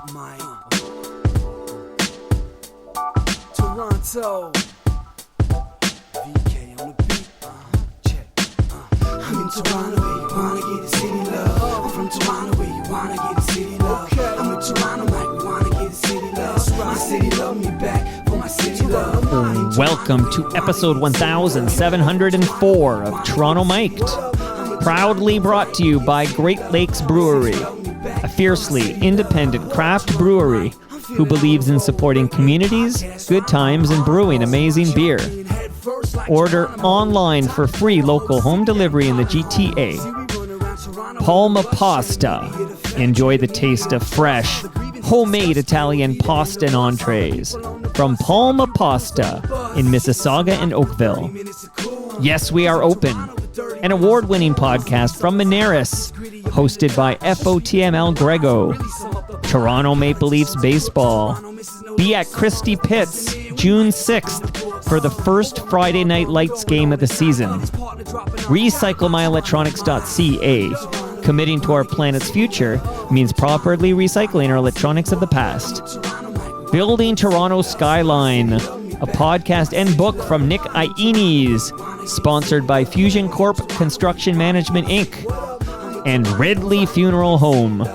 up, Mike? Toronto. VK on the beat. Check. I'm in Toronto where you wanna get a city love. I'm from Toronto where you wanna get a city love. I'm in Toronto like we wanna get a city love. My city love me back for my city love. Welcome to episode 1704 of Toronto Mic'd. Proudly brought to you by Great Lakes Brewery, a fiercely independent craft brewery who believes in supporting communities, good times, and brewing amazing beer. Order online for free local home delivery in the GTA. Palma Pasta. Enjoy the taste of fresh, homemade Italian pasta and entrees from Palma Pasta in Mississauga and Oakville. Yes, we are open. An award-winning podcast from Meryn, hosted by FOTML Grego. Toronto Maple Leafs baseball. Be at Christie Pitts June 6th for the first Friday Night Lights game of the season. RecycleMyElectronics.ca. Committing to our planet's future means properly recycling our electronics of the past. Building Toronto Skyline, a podcast and book from Nick Iones, sponsored by Fusion Corp Construction Management Inc. And Ridley Funeral Home,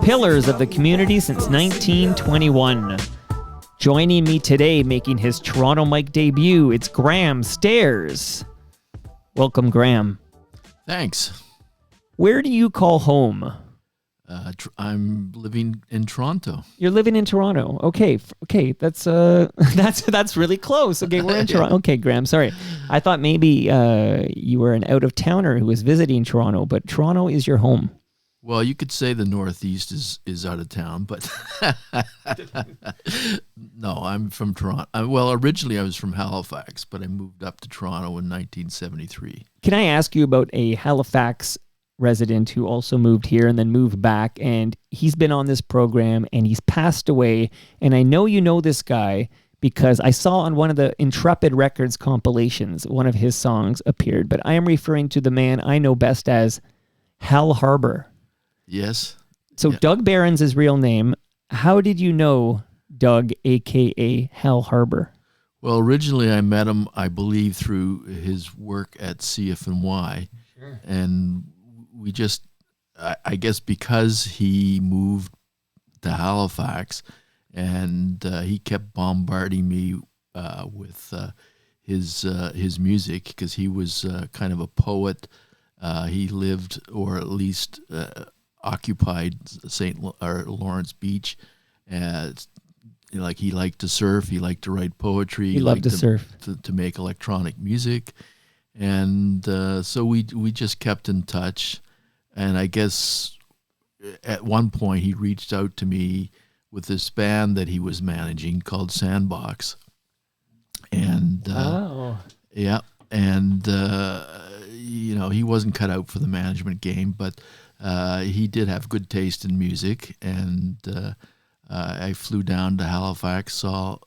pillars of the community since 1921. Joining me today, making his Toronto Mic debut, it's Graham Stairs. Welcome, Graham. Thanks. Where do you call home? I'm living in Toronto. You're living in Toronto. Okay, that's really close. Okay, we're in Toronto. Okay, Graham, sorry. I thought maybe you were an out-of-towner who was visiting Toronto, but Toronto is your home. Well, you could say the Northeast is out of town, but no, I'm from Toronto. Well, originally I was from Halifax, but I moved up to Toronto in 1973. Can I ask you about a Halifax resident who also moved here and then moved back, and he's been on this program and he's passed away, and I know you know this guy because I saw on one of the Intrepid Records compilations one of his songs appeared, but I am referring to the man I know best as Hal Harbour. Yes. So yeah. Doug Barron's his real name. How did you know Doug, a.k.a. Hal Harbour? Well, originally I met him, I believe, through his work at CFNY. Sure. And we just, I guess because he moved to Halifax and he kept bombarding me with his music because he was kind of a poet. He lived, or at least occupied Lawrence Beach. Like he liked to surf, he liked to write poetry. He loved to surf. To make electronic music. And so we just kept in touch. And I guess at one point he reached out to me with this band that he was managing called Sandbox. And yeah, and he wasn't cut out for the management game, but he did have good taste in music. And I flew down to Halifax, saw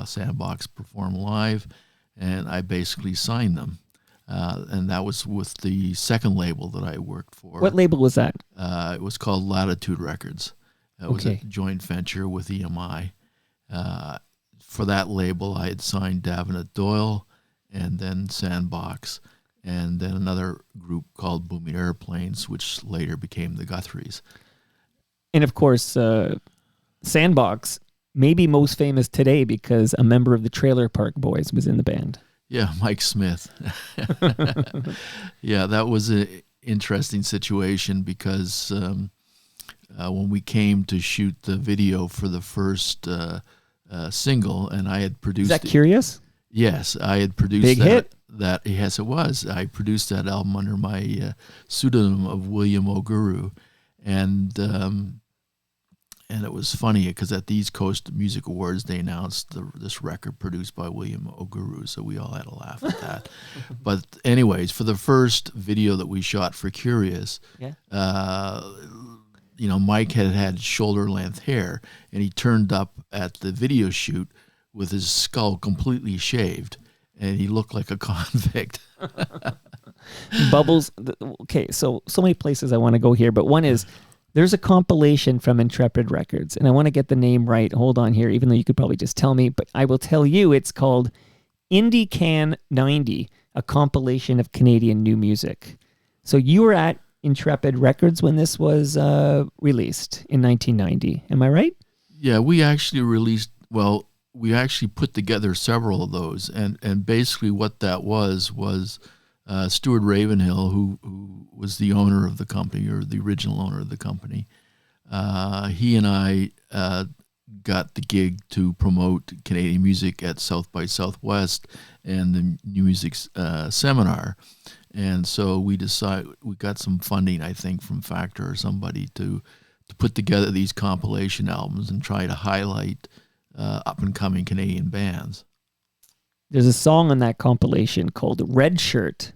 Sandbox perform live, and I basically signed them. And that was with the second label that I worked for. What label was that? It was called Latitude Records. It was a joint venture with EMI. For that label, I had signed Davenant Doyle and then Sandbox, and then another group called Booming Airplanes, which later became the Guthries. And of course, Sandbox may be most famous today because a member of the Trailer Park Boys was in the band. Yeah, Mike Smith. Yeah, that was an interesting situation because when we came to shoot the video for the first single, and I had produced... Is that Curious? Yes, I had produced Big hit? Yes, it was. I produced that album under my pseudonym of William Oguru, and it was funny because at the East Coast Music Awards they announced this record produced by William Oguru, so we all had a laugh at that. But anyways, for the first video that we shot for Curious, Mike had shoulder length hair, and he turned up at the video shoot with his skull completely shaved, and he looked like a convict. Bubbles. Okay, so many places I want to go here, but one is There's a compilation from Intrepid Records, and I want to get the name right. Hold on here, even though you could probably just tell me, but I will tell you it's called Indie Can 90, a compilation of Canadian new music. So you were at Intrepid Records when this was released in 1990. Am I right? Yeah, we actually we actually put together several of those, and basically what that was Stuart Ravenhill, who was the owner of the company, or the original owner of the company. He and I got the gig to promote Canadian music at South by Southwest and the New Music Seminar. And so we got some funding, I think, from Factor or somebody to put together these compilation albums and try to highlight up-and-coming Canadian bands. There's a song on that compilation called Red Shirt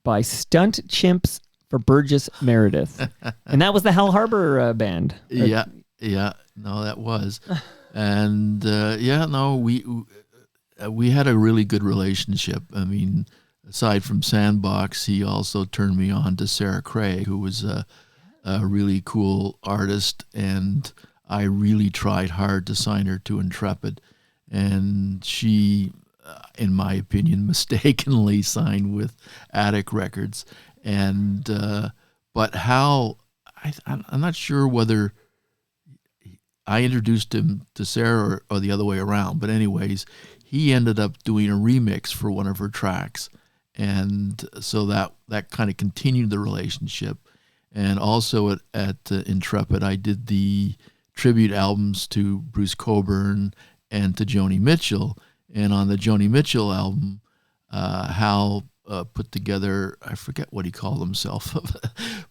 by Stunt Chimps for Burgess Meredith. And that was the Hal Harbor band. Yeah. No, that was. And we had a really good relationship. I mean, aside from Sandbox, he also turned me on to Sarah Craig, who was a really cool artist, and I really tried hard to sign her to Intrepid. And she, in my opinion, mistakenly signed with Attic Records. And but Hal, I'm not sure whether I introduced him to Sarah or the other way around. But anyways, he ended up doing a remix for one of her tracks. And so that kind of continued the relationship. And also at Intrepid, I did the tribute albums to Bruce Cockburn and to Joni Mitchell. And on the Joni Mitchell album, Hal put together, I forget what he called himself,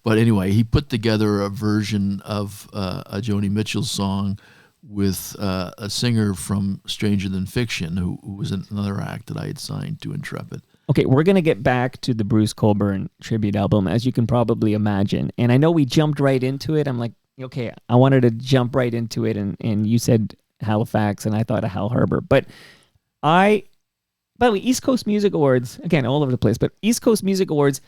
but anyway, he put together a version of a Joni Mitchell song with a singer from Stranger Than Fiction, who was another act that I had signed to Intrepid. Okay, we're going to get back to the Bruce Cockburn tribute album, as you can probably imagine. And I know we jumped right into it. I'm like, okay, I wanted to jump right into it, and you said Halifax, and I thought of Hal Harbor. But by the way, East Coast Music Awards, again, all over the place, but East Coast Music Awards,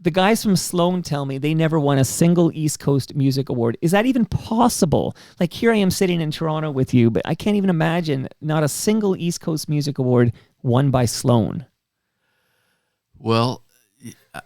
the guys from Sloan tell me they never won a single East Coast Music Award. Is that even possible? Like, here I am sitting in Toronto with you, but I can't even imagine not a single East Coast Music Award won by Sloan. Well,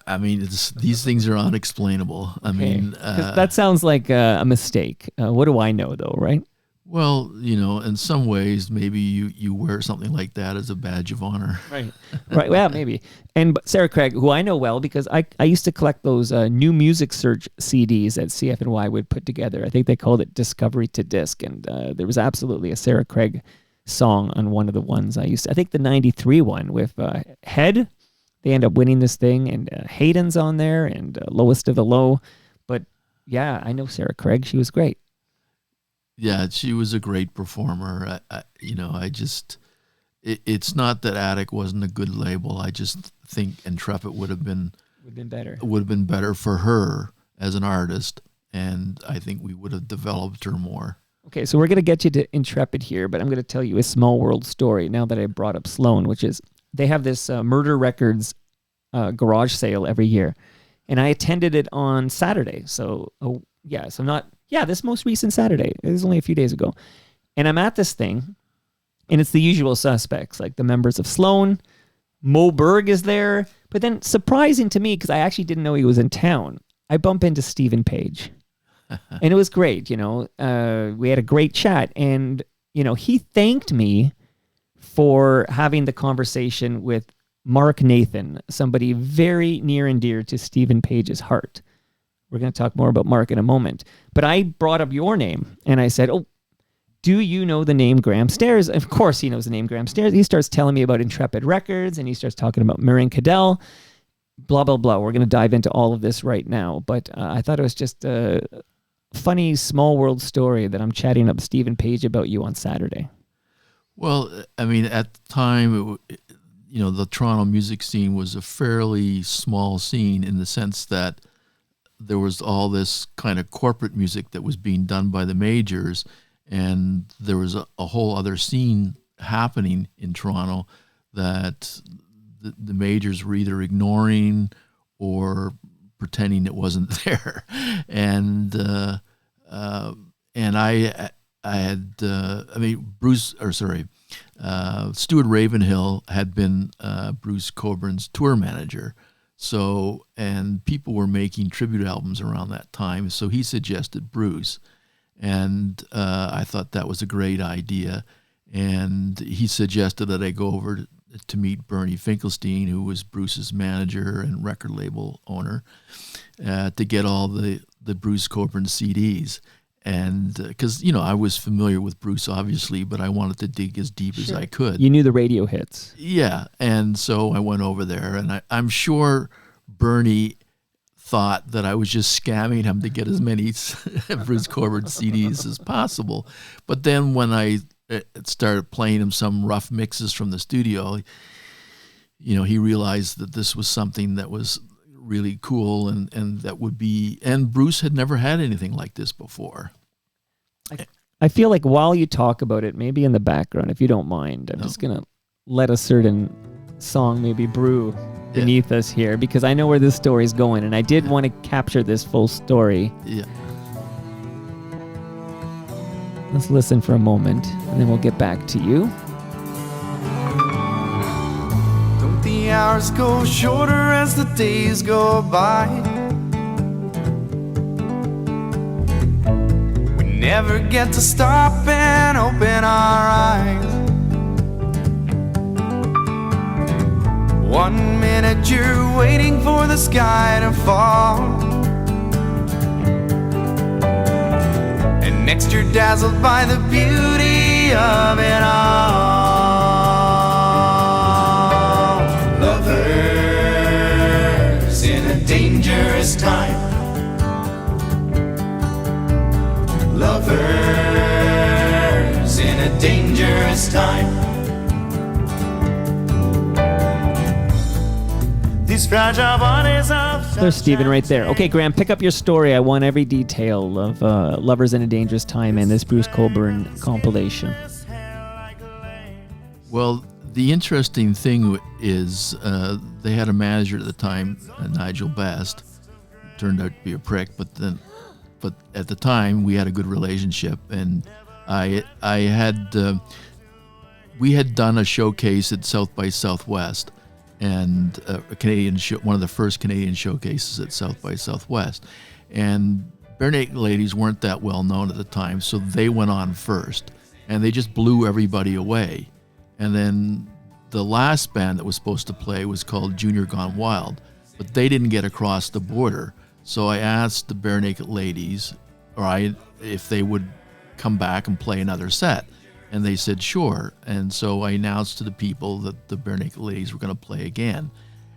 I mean, these things are unexplainable. I mean, that sounds like a mistake. What do I know, though, right? Well, in some ways, maybe you wear something like that as a badge of honor. Right. Well, maybe. And Sarah Craig, who I know well, because I used to collect those new music search CDs that CFNY would put together. I think they called it Discovery to Disc, and there was absolutely a Sarah Craig song on one of the ones I think the 93 one with Head. They end up winning this thing, and Hayden's on there, and Lowest of the Low. But yeah, I know Sarah Craig. She was great. Yeah, she was a great performer. It's not that Attic wasn't a good label. I just think Intrepid would have been better for her as an artist, and I think we would have developed her more. Okay, so we're going to get you to Intrepid here, but I'm going to tell you a small world story now that I brought up Sloan, which is they have this Murder Records garage sale every year, and I attended it on Saturday. This most recent Saturday. It was only a few days ago. And I'm at this thing, and it's the usual suspects, like the members of Sloan. Mo Berg is there. But then, surprising to me, because I actually didn't know he was in town, I bump into Stephen Page. And it was great, we had a great chat. And, he thanked me for having the conversation with Mark Nathan, somebody very near and dear to Stephen Page's heart. We're going to talk more about Mark in a moment. But I brought up your name, and I said, do you know the name Graham Stairs? Of course he knows the name Graham Stairs. He starts telling me about Intrepid Records, and he starts talking about Meryn Cadell, blah, blah, blah. We're going to dive into all of this right now. But I thought it was just a funny, small world story that I'm chatting up Stephen Page about you on Saturday. Well, I mean, at the time, the Toronto music scene was a fairly small scene in the sense that there was all this kind of corporate music that was being done by the majors, and there was a whole other scene happening in Toronto that the majors were either ignoring or pretending it wasn't there. And and I had, Stuart Ravenhill had been Bruce Cockburn's tour manager. So, and people were making tribute albums around that time. So he suggested Bruce. And I thought that was a great idea. And he suggested that I go over to meet Bernie Finkelstein, who was Bruce's manager and record label owner, to get all the Bruce Cockburn CDs. And because, I was familiar with Bruce, obviously, but I wanted to dig as deep as I could. You knew the radio hits. Yeah. And so I went over there, and I'm sure Bernie thought that I was just scamming him to get as many Bruce Cockburn CDs as possible. But then when I started playing him some rough mixes from the studio, he realized that this was something that was really cool and that would be, and Bruce had never had anything like this before. I feel like while you talk about it, maybe in the background, if you don't mind, I'm just going to let a certain song maybe brew beneath us here, because I know where this story's going, and I did want to capture this full story. Yeah. Let's listen for a moment, and then we'll get back to you. Don't the hours go shorter as the days go by? We never get to stop and open our eyes. 1 minute you're waiting for the sky to fall, and next you're dazzled by the beauty of it all. Lovers in a dangerous time. Lovers in a dangerous time. These fragile bodies of... There's Stephen right there. Okay, Graham, pick up your story. I want every detail of Lovers in a Dangerous Time and this Bruce Cockburn compilation. Well, the interesting thing is they had a manager at the time, Nigel Best. Turned out to be a prick, but at the time we had a good relationship, and we had done a showcase at South by Southwest, and one of the first Canadian showcases at South by Southwest, and Barenaked Ladies weren't that well known at the time, so they went on first, and they just blew everybody away. And then the last band that was supposed to play was called Junior Gone Wild, but they didn't get across the border. So I asked the Barenaked Ladies if they would come back and play another set, and they said sure. And so I announced to the people that the Barenaked Ladies were going to play again.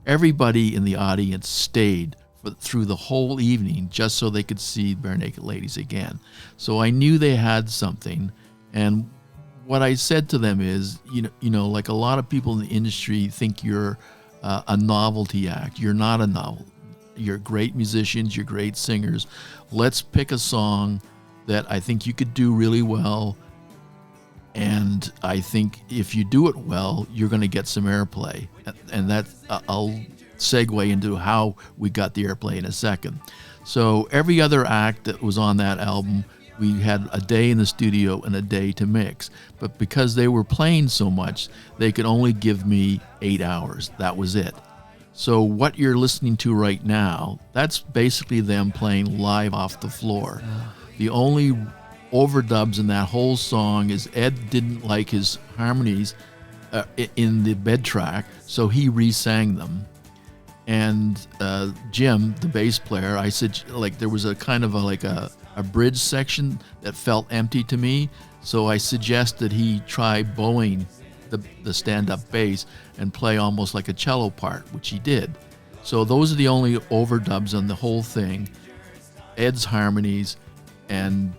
Everybody in the audience stayed through the whole evening just so they could see Barenaked Ladies again. So I knew they had something, and what I said to them is, like a lot of people in the industry think you're a novelty act. You're not a novelty. You're great musicians, you're great singers. Let's pick a song that I think you could do really well, and I think if you do it well, you're going to get some airplay. And that I'll segue into how we got the airplay in a second. So every other act that was on that album, we had a day in the studio and a day to mix. But because they were playing so much, they could only give me 8 hours. That was it. So what you're listening to right now, that's basically them playing live off the floor. The only overdubs in that whole song is Ed didn't like his harmonies in the bed track, so he re-sang them. And Jim, the bass player, I said, there was a kind of a bridge section that felt empty to me, so I suggested he try bowing the stand-up bass and play almost like a cello part, which he did. So those are the only overdubs on the whole thing. Ed's harmonies and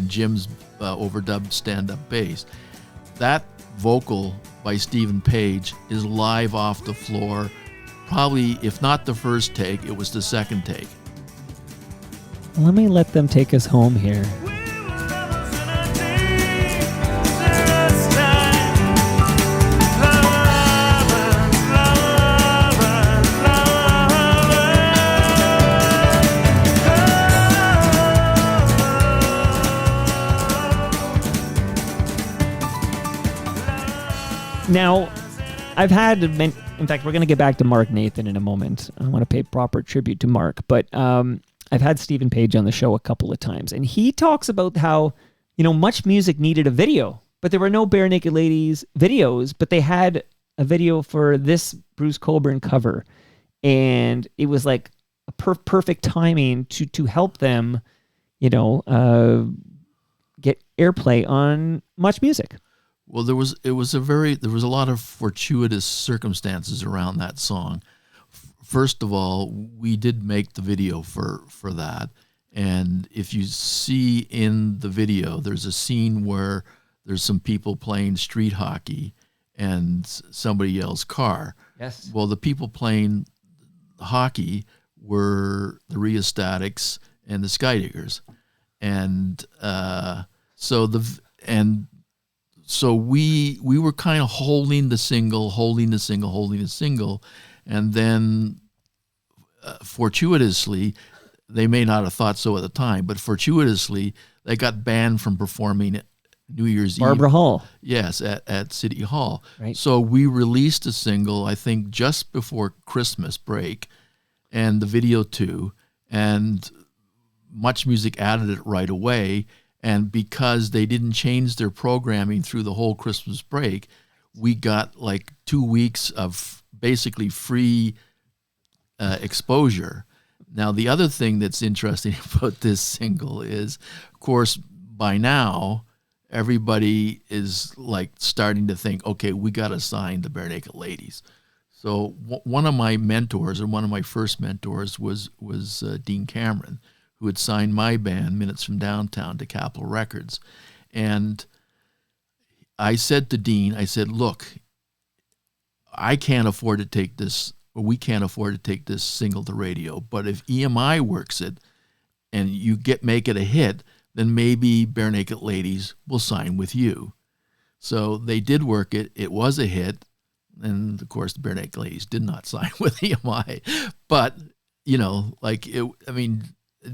Jim's overdubbed stand-up bass. That vocal by Stephen Page is live off the floor. Probably, if not the first take, it was the second take. Let me let them take us home here. Now, I've had, in fact, we're going to get back to Mark Nathan in a moment. I want to pay proper tribute to Mark, but I've had Stephen Page on the show a couple of times, and he talks about how, Much Music needed a video, but there were no Barenaked Ladies videos, but they had a video for this Bruce Cockburn cover, and it was like a perfect timing to help them, get airplay on Much Music. Well, there was a lot of fortuitous circumstances around that song. First of all, we did make the video for that. And if you see in the video, there's a scene where there's some people playing street hockey and somebody yells car. Yes. Well, the people playing hockey were the Rheostatics and the Skydiggers. And so we were kind of holding the single, and then fortuitously, they may not have thought so at the time, but fortuitously, they got banned from performing New Year's Eve. Barbara Hall. Yes, at City Hall. Right. So we released a single, I think, just before Christmas break, and the video too, and Much Music added it right away. And because they didn't change their programming through the whole Christmas break, we got like 2 weeks of basically free exposure. Now, the other thing that's interesting about this single is, of course, by now, everybody is like starting to think, okay, we got to sign the Barenaked Ladies. So one of my mentors, or one of my first mentors, was Dean Cameron, who had signed my band, Minutes from Downtown, to Capitol Records. And I said to Dean, look, I can't afford to take this, or we can't afford to take this single to radio, but if EMI works it and you make it a hit, then maybe Barenaked Ladies will sign with you. So they did work it. It was a hit. And of course, the Barenaked Ladies did not sign with EMI. But,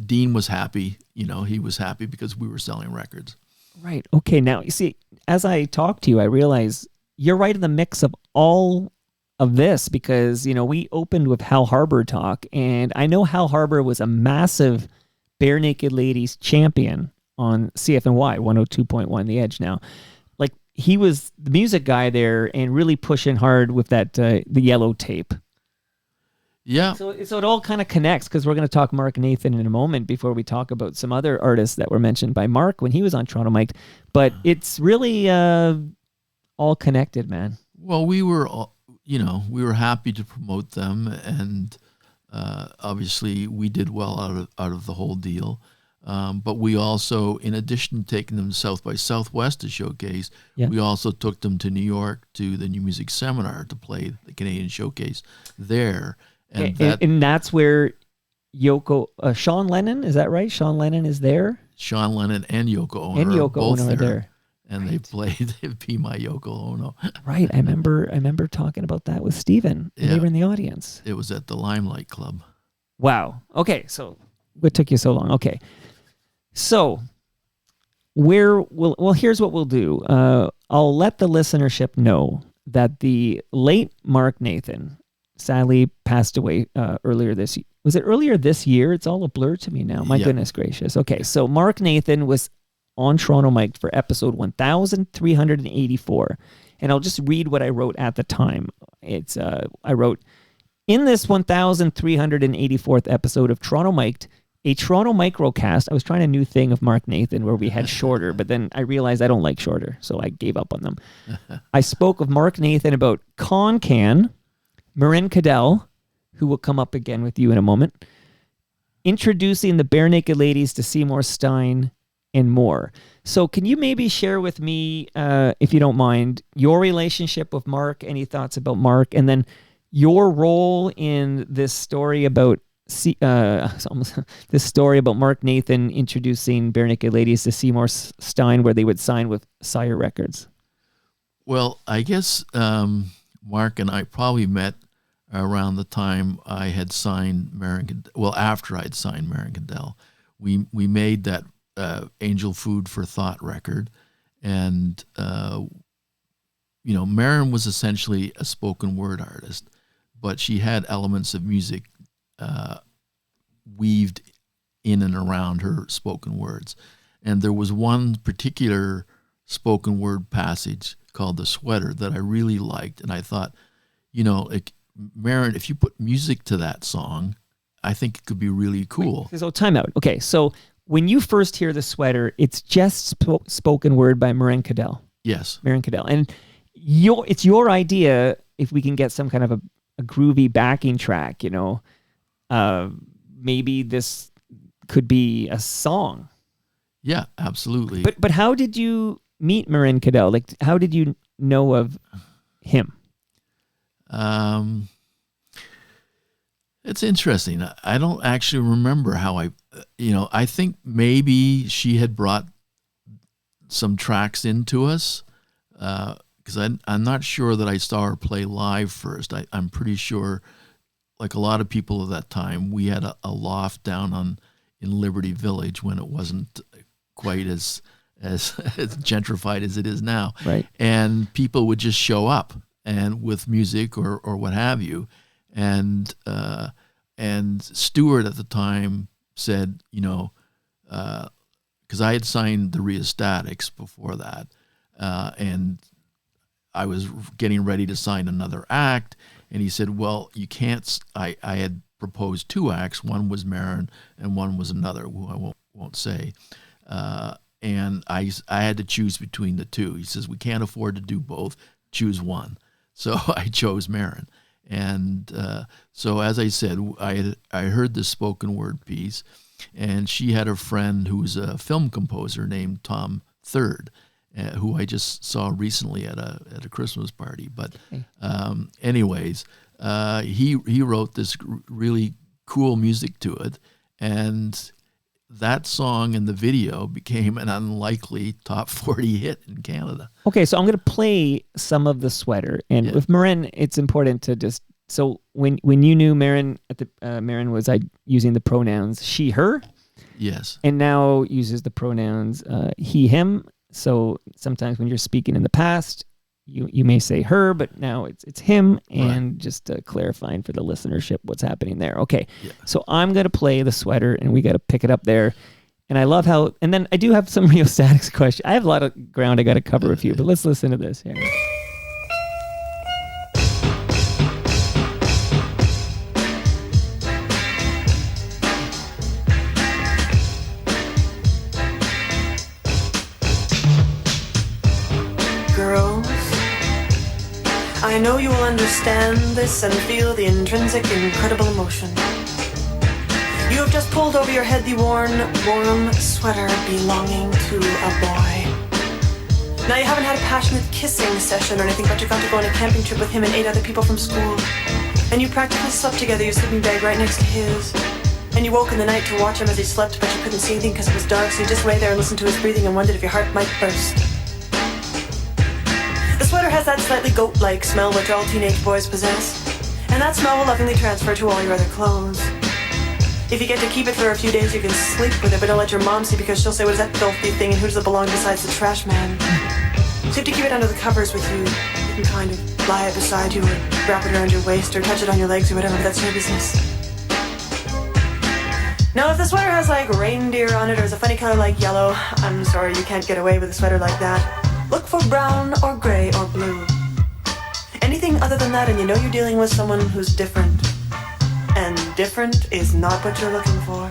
Dean was happy. He was happy because we were selling records. Right. Okay. Now, you see, as I talk to you, I realize you're right in the mix of all of this because, we opened with Hal Harbour talk, and I know Hal Harbour was a massive Barenaked Ladies champion on CFNY 102.1 The Edge now. Like, he was the music guy there and really pushing hard with that, the yellow tape. Yeah. So it all kind of connects because we're going to talk Mark Nathan in a moment before we talk about some other artists that were mentioned by Mark when he was on Toronto Mic'd. But it's really all connected, man. Well, we were happy to promote them, and obviously we did well out of the whole deal. But we also, in addition to taking them to South by Southwest to showcase, we also took them to New York to the New Music Seminar to play the Canadian Showcase there. And that's where Sean Lennon, is that right? Sean Lennon is there? Sean Lennon and Yoko Ono are both there. And they played Be My Yoko Ono. Right. I remember talking about that with Steven. Yeah. They were in the audience. It was at the Limelight Club. Wow. Okay. So what took you so long? Okay. So here's what we'll do. I'll let the listenership know that the late Mark Nathan sadly passed away earlier this year. Was it earlier this year? It's all a blur to me now. My goodness gracious. Okay, so Mark Nathan was on Toronto Mic'd for episode 1384. And I'll just read what I wrote at the time. I wrote, in this 1384th episode of Toronto Mic'd, a Toronto Microcast. I was trying a new thing of Mark Nathan where we had shorter, but then I realized I don't like shorter, so I gave up on them. I spoke of Mark Nathan about Concan, Meryn Cadell, who will come up again with you in a moment, introducing the Barenaked Ladies to Seymour Stein, and more. So can you maybe share with me, if you don't mind, your relationship with Mark, any thoughts about Mark, and then your role in this story about Mark Nathan introducing Barenaked Ladies to Seymour Stein, where they would sign with Sire Records? Well, I guess Mark and I probably met around the time I had signed Meryn. Well, after I'd signed Meryn Cadell, we made that Angel Food for Thought record, and Meryn was essentially a spoken word artist, but she had elements of music weaved in and around her spoken words. And there was one particular spoken word passage called The Sweater that I really liked. And I thought, Meryn, if you put music to that song, I think it could be really cool. So time out. Okay, so when you first hear The Sweater, it's just spoken word by Meryn Cadell. Yes. Meryn Cadell. And it's your idea, if we can get some kind of a groovy backing track, maybe this could be a song. Yeah, absolutely. But how did you meet Meryn Cadell? Like, how did you know of him? It's interesting. I don't actually remember how I think maybe she had brought some tracks into us, because I'm not sure that I saw her play live first. I'm pretty sure, like a lot of people at that time, we had a loft down in Liberty Village when it wasn't quite as gentrified as it is now. Right. And people would just show up and with music or what have you. And Stewart at the time said, because I had signed the Rheostatics before that, and I was getting ready to sign another act, and he said, well, you can't, I had proposed 2 acts. One was Meryn and one was another, who I won't say. And I had to choose between the 2. He says, we can't afford to do both. Choose one. So I chose Meryn. And so, as I said, I heard this spoken word piece, and she had a friend who was a film composer named Tom Third, who I just saw recently at a Christmas party. But anyways, he wrote this really cool music to it, and that song and the video became an unlikely top 40 hit in Canada. Okay, so I'm going to play some of The Sweater. And with Meryn, it's important to just... So when you knew Meryn, Meryn was using the pronouns she, her. Yes. And now uses the pronouns he, him. So sometimes when you're speaking in the past, you may say her, but now it's him. And right. Just clarifying for the listenership what's happening there. Okay, yeah. So I'm going to play The Sweater, and we got to pick it up there. And I love how... And then I do have some Rheostatics questions. I have a lot of ground I got to cover with you, but let's listen to this here. I know you will understand this and feel the intrinsic, incredible emotion. You have just pulled over your head the worn, warm sweater belonging to a boy. Now you haven't had a passionate kissing session or anything, but you got to go on a camping trip with him and 8 other people from school. And you practically slept together, your sleeping bag right next to his. And you woke in the night to watch him as he slept, but you couldn't see anything because it was dark, so you just lay there and listened to his breathing and wondered if your heart might burst. The sweater has that slightly goat-like smell which all teenage boys possess, and that smell will lovingly transfer to all your other clothes. If you get to keep it for a few days, you can sleep with it, but don't let your mom see because she'll say, what is that filthy thing and who does it belong besides the trash man? So you have to keep it under the covers with you. You can kind of lie it beside you or wrap it around your waist or touch it on your legs or whatever, but that's your business. Now if the sweater has like reindeer on it or is a funny color like yellow, I'm sorry, you can't get away with a sweater like that. Look for brown or gray or blue. Anything other than that and you know you're dealing with someone who's different. And different is not what you're looking for.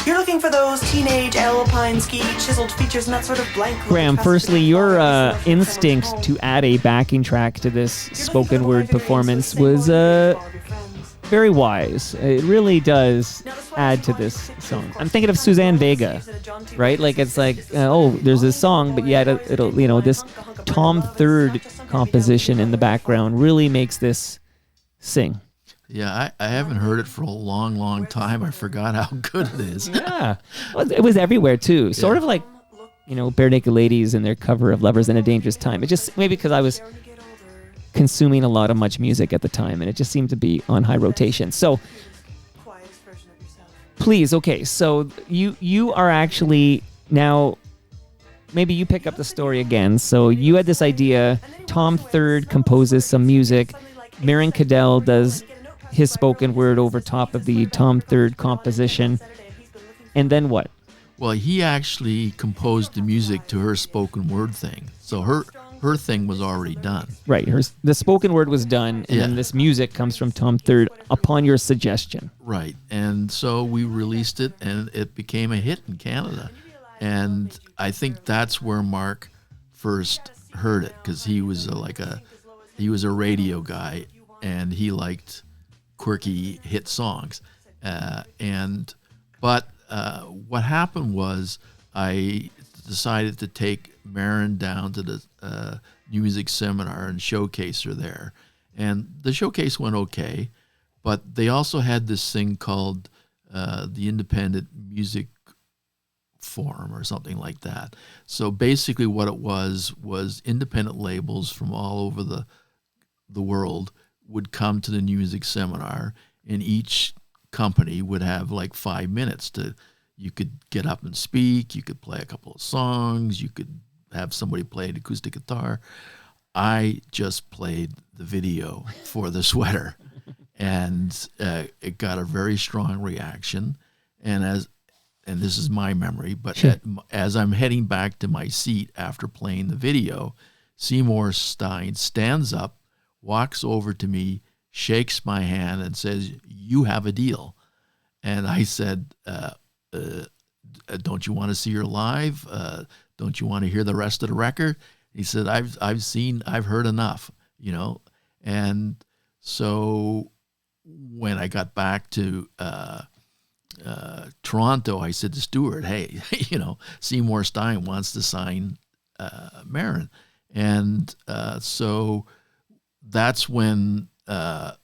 You're looking for those teenage alpine ski chiseled features and that sort of blank... Graham, firstly, your instinct to add a backing track to this spoken word performance was very wise. It really does add to this song. I'm thinking of Suzanne Vega, right? Like it's like, there's this song, but yeah, it'll this Tom Third composition in the background really makes this sing. Yeah, I haven't heard it for a long, long time. I forgot how good it is. Yeah, it was everywhere too. Sort of like, Barenaked Ladies and their cover of Lovers in a Dangerous Time. It just, maybe because I was consuming a lot of much music at the time, and it just seemed to be on high rotation. So, please, okay. So you are actually now maybe you pick up the story again. So you had this idea. Tom Third composes some music. Meryn Cadell does his spoken word over top of the Tom Third composition. And then what? Well, he actually composed the music to her spoken word thing. So her thing was already done. Right. The spoken word was done, and then this music comes from Tom Third upon your suggestion. Right. And so we released it, and it became a hit in Canada. And I think that's where Mark first heard it, because he was a radio guy, and he liked quirky hit songs. But what happened was I decided to take Meryn down to the music seminar and showcase her there. And the showcase went okay, but they also had this thing called the Independent Music Forum or something like that. So basically what it was independent labels from all over the world would come to the music seminar, and each company would have like 5 minutes you could get up and speak, you could play a couple of songs, you could have somebody play an acoustic guitar. I just played the video for the sweater, and it got a very strong reaction. And this is my memory, but Sure. as I'm heading back to my seat after playing the video, Seymour Stein stands up, walks over to me, shakes my hand, and says, "You have a deal." And I said, "Don't you want to see her live? Don't you want to hear the rest of the record?" He said, "I've heard enough, you know." And so when I got back to Toronto, I said to Stuart, "Hey, Seymour Stein wants to sign Meryn." And so that's when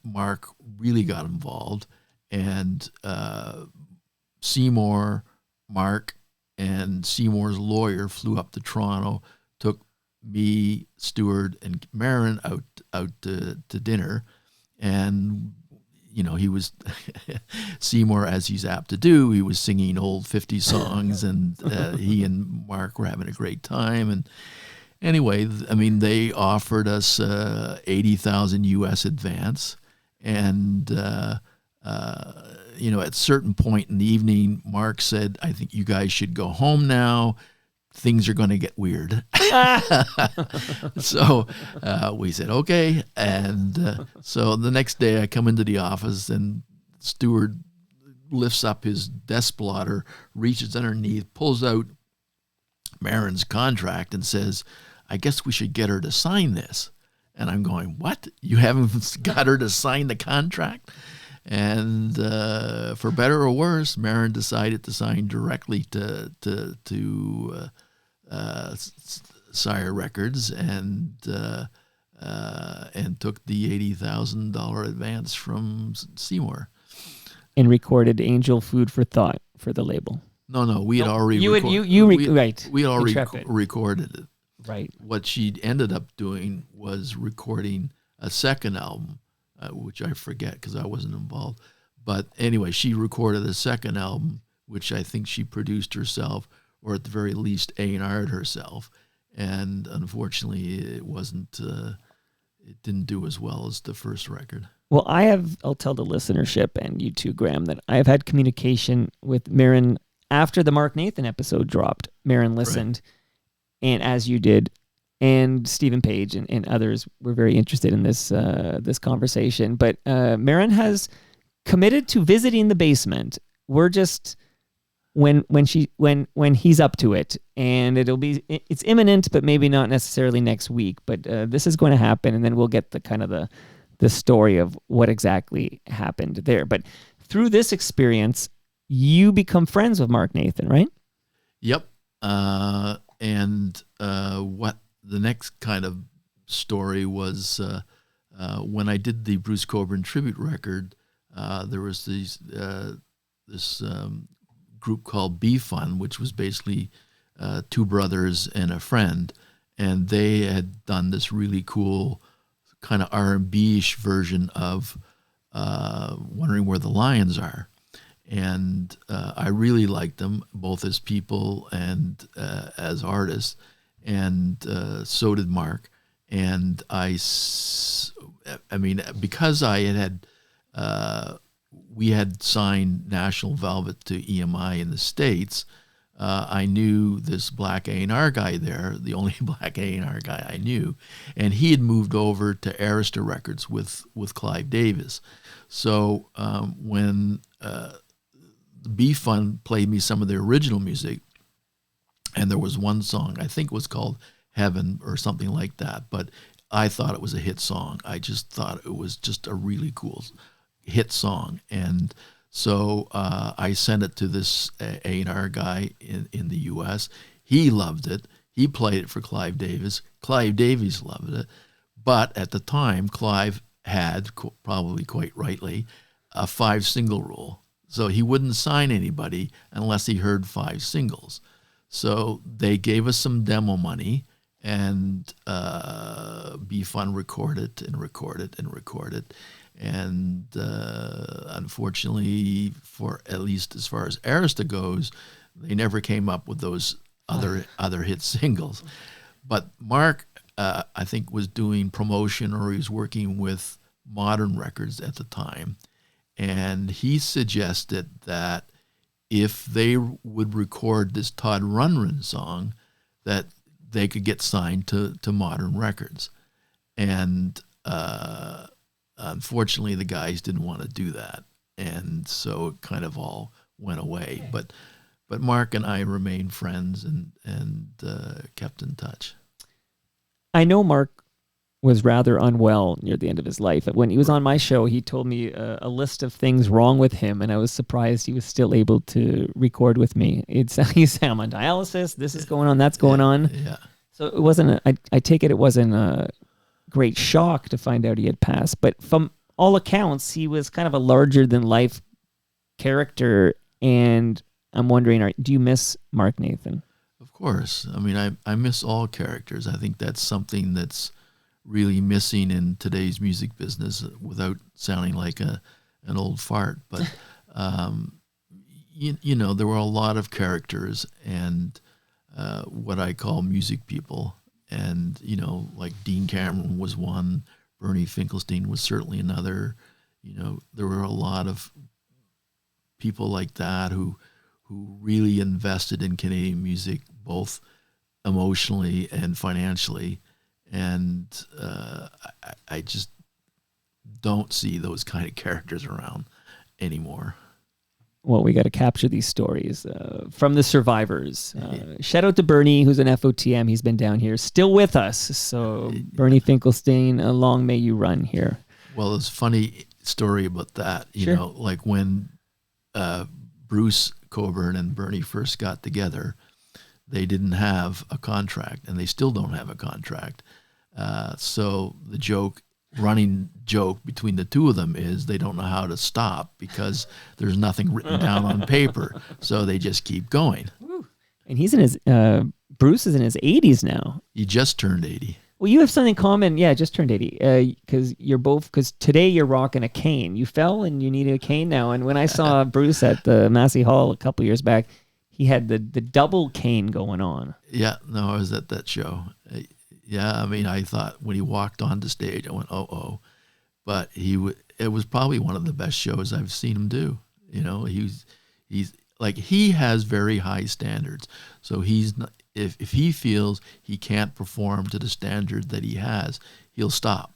Mark really got involved, and Mark, and Seymour's lawyer flew up to Toronto, took me, Stuart, and Meryn out to dinner, and he was Seymour, as he's apt to do, he was singing old 50 songs, and he and Mark were having a great time. And anyway, I mean, they offered us $80,000 US advance, and at a certain point in the evening, Mark said, "I think you guys should go home now. Things are going to get weird." So we said, okay. And so the next day I come into the office, and Stuart lifts up his desk blotter, reaches underneath, pulls out Meryn's contract and says, "I guess we should get her to sign this." And I'm going, "What? You haven't got her to sign the contract?" And for better or worse, Meryn decided to sign directly to Sire Records, and took the $80,000 advance from Seymour. And recorded Angel Food for Thought for the label. No, we had already right. We already Intrepid. recorded it. Right. What she ended up doing was recording a second album, which I forget because I wasn't involved. But anyway, she recorded a second album, which I think she produced herself, or at the very least A&R'd herself. And unfortunately, it wasn't. It didn't do as well as the first record. Well, I'll tell the listenership and you too, Graham, that I've had communication with Meryn after the Mark Nathan episode dropped. Meryn listened, and as you did, and Stephen Page and others were very interested in this conversation. But Meryn has committed to visiting the basement. We're just when he's up to it, and it's imminent, but maybe not necessarily next week. But this is going to happen, and then we'll get the story of what exactly happened there. But through this experience, you become friends with Mark Nathan, right? Yep. And what the next kind of story was, when I did the Bruce Cockburn tribute record, there was this group called B-Fun, which was basically two brothers and a friend, and they had done this really cool kind of R&B-ish version of Wondering Where the Lions Are. And I really liked them, both as people and as artists. And so did Mark. And I mean, because we had signed National Velvet to EMI in the States, I knew this black A&R guy there, the only black A&R guy I knew, and he had moved over to Arista Records with Clive Davis. So when the B Fund played me some of their original music, and there was one song, I think it was called Heaven or something like that, but I thought it was a hit song. I just thought it was just a really cool hit song. And so I sent it to this A&R guy in the U.S. He loved it. He played it for Clive Davis. Clive Davis loved it. But at the time, Clive had, probably quite rightly, a 5-single rule. So he wouldn't sign anybody unless he heard 5 singles. So they gave us some demo money, and B-Fun recorded and recorded and recorded. And unfortunately, for at least as far as Arista goes, they never came up with those other hit singles. But Mark, I think, was doing promotion, or he was working with Modern Records at the time. And he suggested that if they would record this Todd Rundgren song, that they could get signed to Modern Records. And unfortunately, the guys didn't want to do that. And so it kind of all went away. But Mark and I remained friends and kept in touch. I know Mark was rather unwell near the end of his life. When he was on my show, he told me a list of things wrong with him, and I was surprised he was still able to record with me. He's saying, I'm on dialysis, this is going on, that's going on. Yeah. So it wasn't, I take it wasn't a great shock to find out he had passed, but from all accounts, he was kind of a larger-than-life character, and I'm wondering, do you miss Mark Nathan? Of course. I mean, I miss all characters. I think that's something that's really missing in today's music business, without sounding like an old fart. But, you know, there were a lot of characters, and what I call music people. And, you know, like Dean Cameron was one, Bernie Finkelstein was certainly another. You know, there were a lot of people like that who really invested in Canadian music, both emotionally and financially. And I just don't see those kind of characters around anymore. Well, we got to capture these stories from the survivors. Shout out to Bernie, who's an FOTM. He's been down here, still with us. So Bernie Finkelstein, long may you run here. Well, it's a funny story about that. You know, like when Bruce Coburn and Bernie first got together, they didn't have a contract, and they still don't have a contract. So the running joke between the two of them is they don't know how to stop because there's nothing written down on paper. So they just keep going. And he's in his, Bruce is in his 80s now. He just turned 80. Well, you have something in common. Yeah, just turned 80. Because today you're rocking a cane. You fell and you needed a cane now. And when I saw Bruce at the Massey Hall a couple years back, he had the double cane going on. Yeah, no, I was at that show. Yeah, I mean, I thought when he walked onto stage, I went, oh. But it was probably one of the best shows I've seen him do. You know, he's like, he has very high standards. So he's not, if he feels he can't perform to the standard that he has, he'll stop.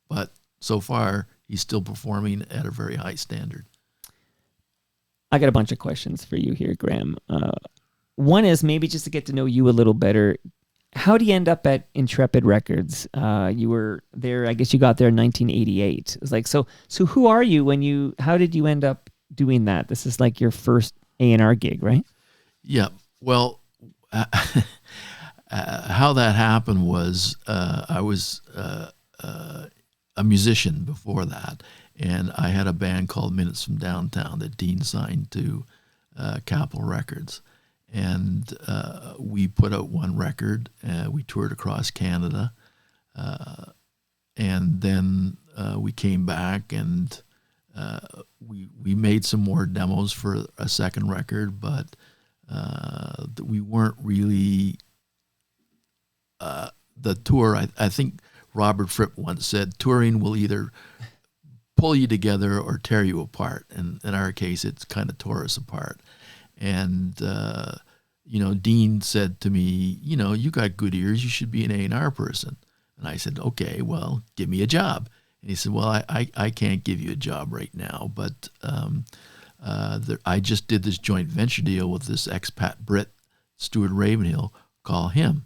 But so far, he's still performing at a very high standard. I got a bunch of questions for you here, Graham. One is maybe just to get to know you a little better. How do you end up at Intrepid Records? You were there, I guess you got there in 1988. It's like, so who are you how did you end up doing that? This is like your first A&R gig, right? Yeah. Well, how that happened was I was a musician before that, and I had a band called Minutes from Downtown that Dean signed to Capitol Records. And we put out one record. We toured across Canada. And then we came back, and we made some more demos for a second record, but we weren't really the tour. I think Robert Fripp once said, touring will either pull you together or tear you apart. And in our case, it's kind of tore us apart. And, Dean said to me, you got good ears. You should be an A&R person. And I said, okay, well, give me a job. And he said, well, I can't give you a job right now, but I just did this joint venture deal with this expat Brit, Stuart Ravenhill. Call him.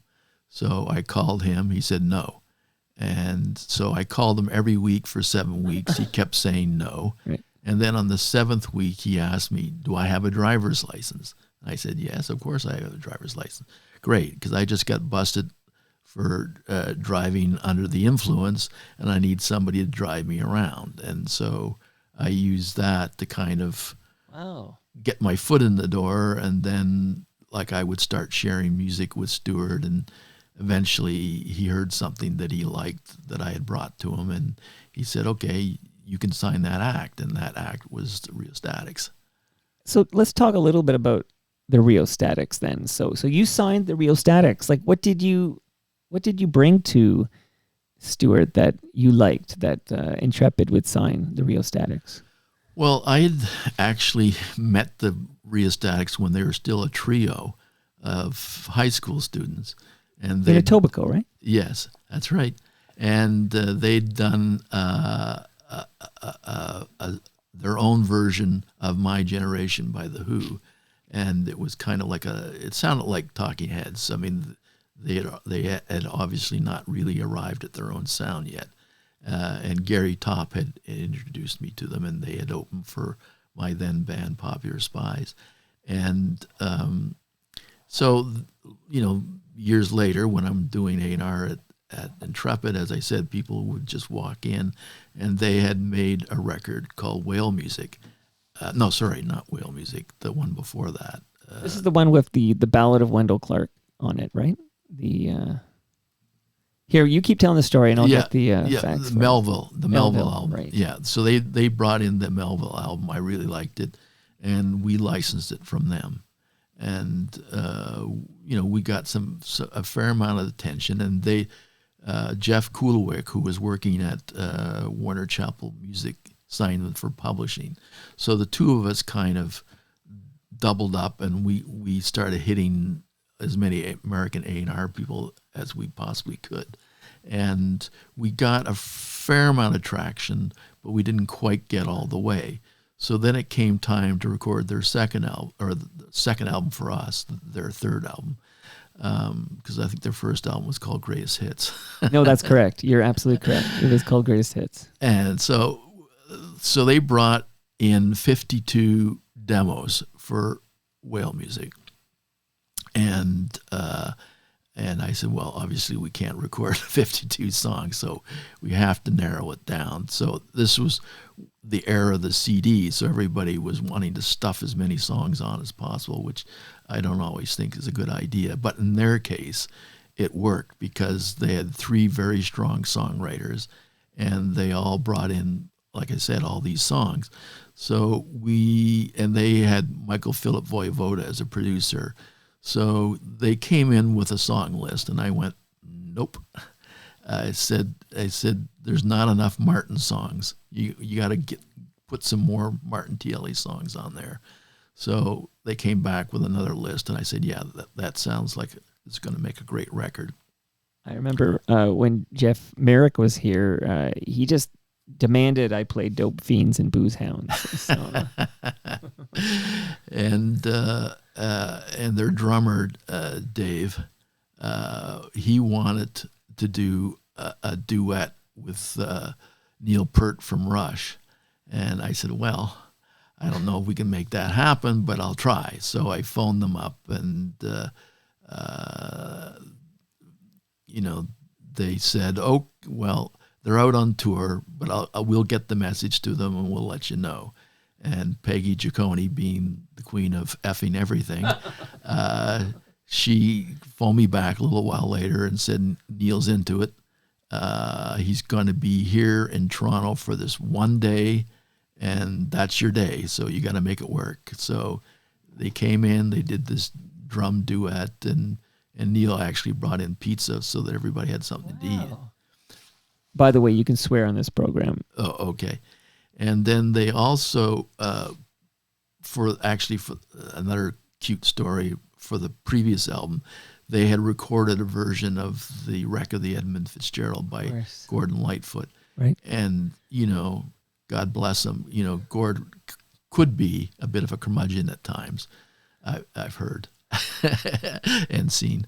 So I called him. He said no. And so I called him every week for 7 weeks. He kept saying no. Right. And then on the 7th week, he asked me, do I have a driver's license? And I said, yes, of course I have a driver's license. Great, because I just got busted for driving under the influence, and I need somebody to drive me around. And so I used that to kind of get my foot in the door, and then I would start sharing music with Stuart, and eventually he heard something that he liked that I had brought to him, and he said, okay, you can sign that act, and that act was the Rheostatics. So let's talk a little bit about the Rheostatics then. So you signed the Rheostatics. What did you bring to Stuart that you liked that Intrepid would sign the Rheostatics? Well, I had actually met the Rheostatics when they were still a trio of high school students. And in Etobicoke, right? Yes, that's right. And they'd done their own version of My Generation by The Who. And it was kind of it sounded like Talking Heads. I mean, they had obviously not really arrived at their own sound yet. And Gary Topp had introduced me to them, and they had opened for my then band Popular Spies. And so, years later, when I'm doing A&R at Intrepid, as I said, people would just walk in, and they had made a record called Whale Music. No, sorry, not Whale Music, the one before that. This is the one with the Ballad of Wendell Clark on it, right? Here, you keep telling the story, and I'll get the facts. The Melville album. Right. Yeah, so they brought in the Melville album. I really liked it, and we licensed it from them. And we got a fair amount of attention, and they Jeff Kulowick, who was working at Warner Chappell Music, signed them for publishing. So the two of us kind of doubled up, and we started hitting as many American A&R people as we possibly could. And we got a fair amount of traction, but we didn't quite get all the way. So then it came time to record their second album, or the second album for us, their third album, because I think their first album was called Greatest Hits. No, that's correct. You're absolutely correct. It was called Greatest Hits. And so they brought in 52 demos for Whale Music. And I said, well, obviously we can't record 52 songs, so we have to narrow it down. So this was the era of the CD, so everybody was wanting to stuff as many songs on as possible, which I don't always think is a good idea. But in their case, it worked because they had 3 very strong songwriters, and they all brought in, like I said, all these songs. So they had Michael Philip Voivoda as a producer. So they came in with a song list, and I went, nope. I said, there's not enough Martin songs. You got to put some more Martin Tielli songs on there. So they came back with another list, and I said, yeah, that sounds like it's going to make a great record. I remember when Jeff Merrick was here, he just demanded I play Dope Fiends and Booze Hounds. So. And their drummer, Dave, he wanted to do a duet with Neil Peart from Rush. And I said, well, I don't know if we can make that happen, but I'll try. So I phoned them up, and they said, oh, well, they're out on tour, but we'll get the message to them and we'll let you know. And Peggy Giacone, being the queen of effing everything, she phoned me back a little while later and said, Neil's into it. He's going to be here in Toronto for this one day, and that's your day. So you got to make it work. So they came in, they did this drum duet, and Neil actually brought in pizza so that everybody had something to eat. By the way, you can swear on this program. Oh, okay. And then they also, for another cute story, for the previous album, they had recorded a version of the Wreck of the Edmund Fitzgerald by Gordon Lightfoot. Right. And, God bless him, Gord could be a bit of a curmudgeon at times, I've heard and seen.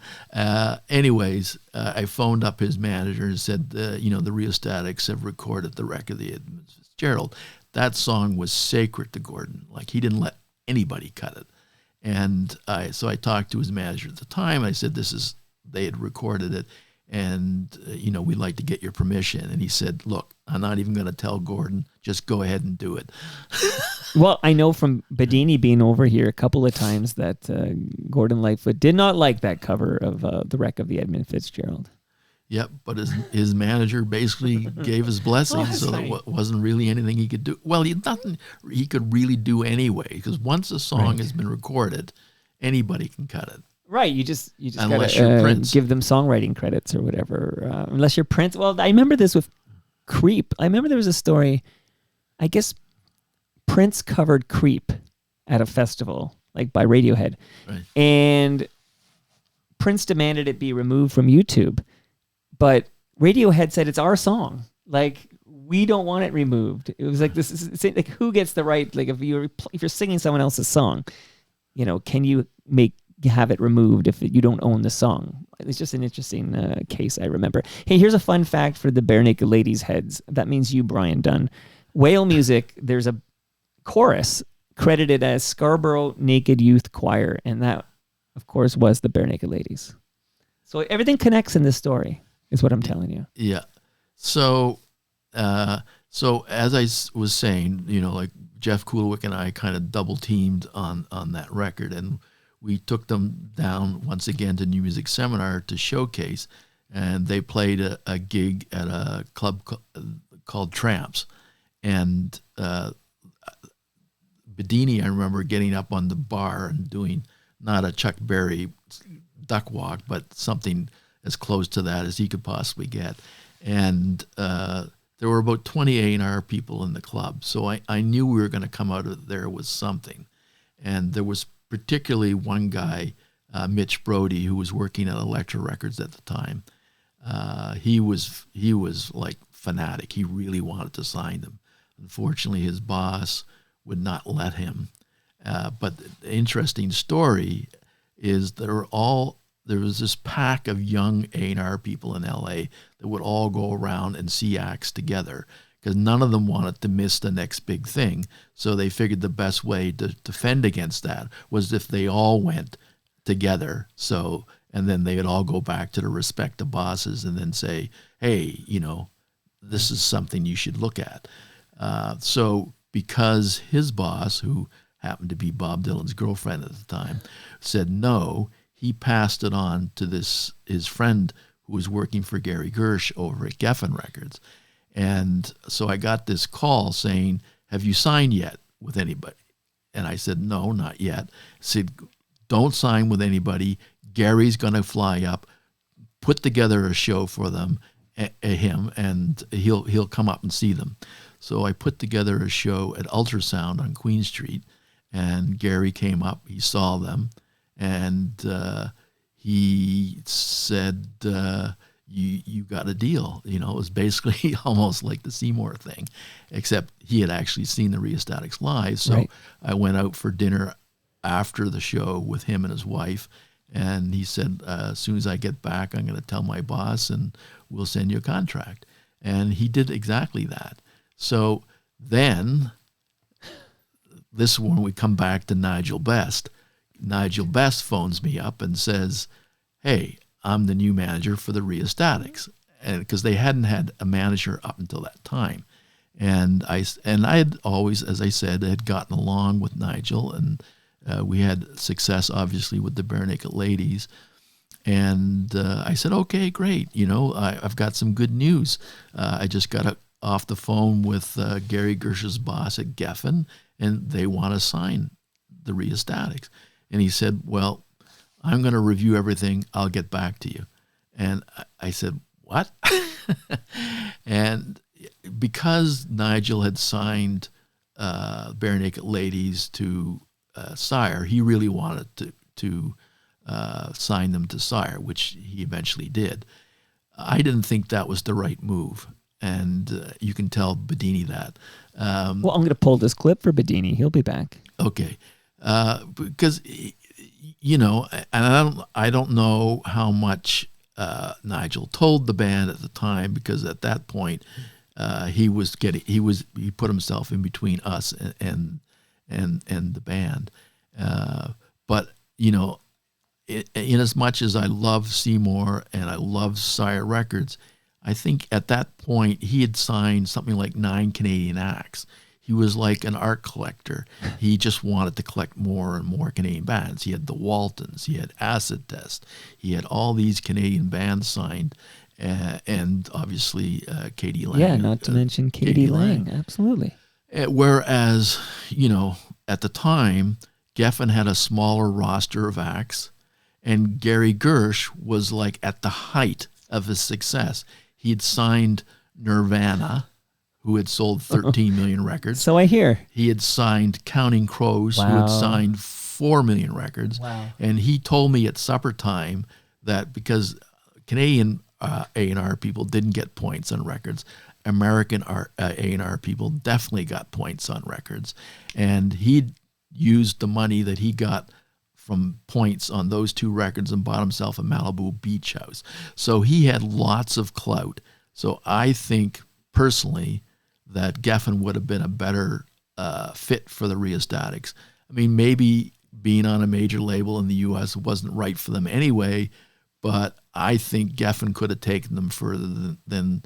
Anyways, I phoned up his manager and said, the Rheostatics have recorded the Wreck of the Edmund Fitzgerald. That song was sacred to Gordon. Like, he didn't let anybody cut it. And so I talked to his manager at the time. I said, they had recorded it, and, we'd like to get your permission. And he said, look, I'm not even going to tell Gordon. Just go ahead and do it. Well, I know from Bedini being over here a couple of times that Gordon Lightfoot did not like that cover of The Wreck of the Edmund Fitzgerald. Yep, but his manager basically gave his blessing, so there wasn't really anything he could do. Well, nothing he could really do anyway, because once a song has been recorded, anybody can cut it. Right, you just unless you're Prince, give them songwriting credits or whatever. Unless you're Prince. Well, I remember this with Creep. I remember there was a story. I guess Prince covered Creep at a festival, like by Radiohead, right. And Prince demanded it be removed from YouTube. But Radiohead said it's our song. Like, we don't want it removed. It was like this is like, who gets the right? Like, if you're singing someone else's song, can you have it removed if you don't own the song? It's just an interesting case I remember. Hey, here's a fun fact for the Barenaked ladies' heads. That means you, Brian Dunn. Whale music. There's a chorus credited as Scarborough Naked Youth Choir, and that, of course, was the Barenaked ladies. So everything connects in this story. Is what I'm telling you. Yeah. So as I was saying, like Jeff Kuhlwick and I kind of double teamed on that record, and we took them down once again to New Music Seminar to showcase, and they played a gig at a club called Tramps, and Bedini, I remember getting up on the bar and doing not a Chuck Berry duck walk, but something as close to that as he could possibly get. And there were about 20 A&R people in the club. So I knew we were going to come out of there with something. And there was particularly one guy, Mitch Brody, who was working at Elektra Records at the time. He was like fanatic. He really wanted to sign them. Unfortunately, his boss would not let him. But the interesting story is there was this pack of young A&R people in LA that would all go around and see acts together because none of them wanted to miss the next big thing. So they figured the best way to defend against that was if they all went together. So, and then they would all go back to their respective bosses and then say, hey, this is something you should look at. So because his boss, who happened to be Bob Dylan's girlfriend at the time, said no, he passed it on to his friend who was working for Gary Gersh over at Geffen Records. And so I got this call saying, have you signed yet with anybody? And I said, no, not yet. I said, don't sign with anybody. Gary's going to fly up, put together a show for them, him, and he'll come up and see them. So I put together a show at Ultrasound on Queen Street, and Gary came up, he saw them, and he said, you got a deal. It was basically almost like the Seymour thing, except he had actually seen the Rheostatics live. So right. I went out for dinner after the show with him and his wife, and he said, as soon as I get back, I'm going to tell my boss, and we'll send you a contract. And he did exactly that. So then, this is when we come back to Nigel Best. Nigel Best phones me up and says, hey, I'm the new manager for the Rheostatics. And because they hadn't had a manager up until that time. And I had always, as I said, had gotten along with Nigel, and we had success, obviously, with the Barenaked ladies. And I said, okay, great. I've got some good news. I just got off the phone with Gary Gersh's boss at Geffen, and they want to sign the Rheostatics. And he said, well, I'm going to review everything. I'll get back to you. And I said, what? And because Nigel had signed Barenaked Ladies to Sire, he really wanted to sign them to Sire, which he eventually did. I didn't think that was the right move, and you can tell Bedini that. Well, I'm going to pull this clip for Bedini. He'll be back. Okay, because and I don't know how much Nigel told the band at the time, because at that point he put himself in between us and the band. But in as much as I love Seymour and I love Sire Records, I think at that point he had signed something like 9 Canadian acts. He was like an art collector. He just wanted to collect more and more Canadian bands. He had the Waltons, he had Acid Test, he had all these Canadian bands signed, and obviously Katie Lang. Yeah, not to mention Katie Lang. Absolutely. Whereas, at the time, Geffen had a smaller roster of acts, and Gary Gersh was like at the height of his success. He'd signed Nirvana, who had sold 13 million records. So I hear. He had signed Counting Crows, who had signed 4 million records. Wow. And he told me at supper time that because Canadian A&R people didn't get points on records, American A&R people definitely got points on records. And he'd used the money that he got from points on those 2 records and bought himself a Malibu beach house. So he had lots of clout. So I think personally that Geffen would have been a better fit for the Rheostatics. I mean, maybe being on a major label in the U.S. wasn't right for them anyway, but I think Geffen could have taken them further than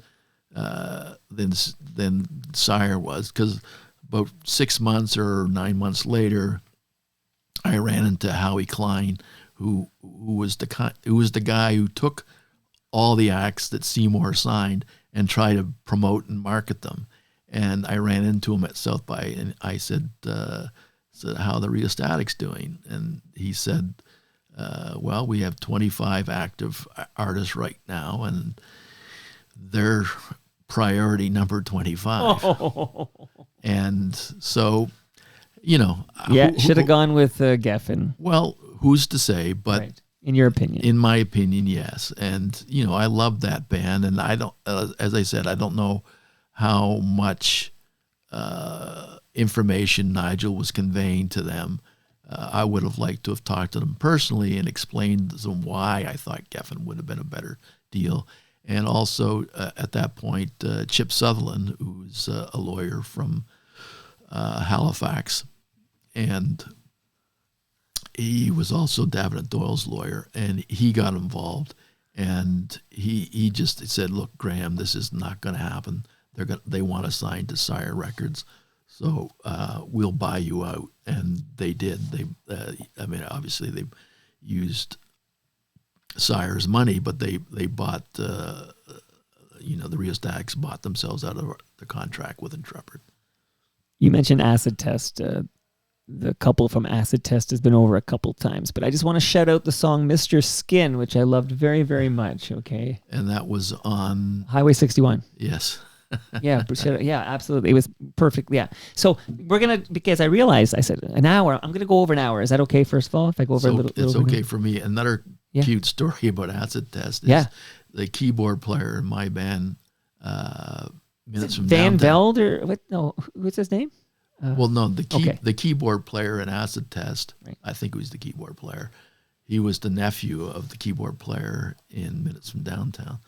Sire was, because about 6 months or 9 months later, I ran into Howie Klein, who was the guy who took all the acts that Seymour signed and tried to promote and market them. And I ran into him at South by, and I said, how are the Rheostatics doing? And he said, well, we have 25 active artists right now, and they're priority number 25. Oh. And so, Yeah, should have gone with Geffen. Well, who's to say? But right. In your opinion? In my opinion, yes. And, I love that band. And I don't, as I said, I don't know how much information Nigel was conveying to them. I would have liked to have talked to them personally and explained to them why I thought Geffen would have been a better deal. And also, at that point, Chip Sutherland, who's a lawyer from Halifax, and he was also Davenant Doyle's lawyer, and he got involved, and he just said, "Look, Graham, this is not going to happen. They want to sign to Sire Records, so we'll buy you out." And they did. Obviously they used Sire's money, but they bought the Rheostatics bought themselves out of the contract with Intrepid. You mentioned Acid Test. The couple from Acid Test has been over a couple times, but I just want to shout out the song Mr. Skin, which I loved very, very much, okay? And that was on... Highway 61. Yes. Yeah, absolutely. It was perfect, yeah. So we're going to, because I realized, I said, an hour, I'm going to go over an hour. Is that okay, first of all, if I go over a little? It's okay for me. Another cute story about Acid Test is the keyboard player in my band, Minutes from Van Downtown. Veld, or what? No, what's his name? The keyboard player in Acid Test, right. I think he was the keyboard player. He was the nephew of the keyboard player in Minutes from Downtown.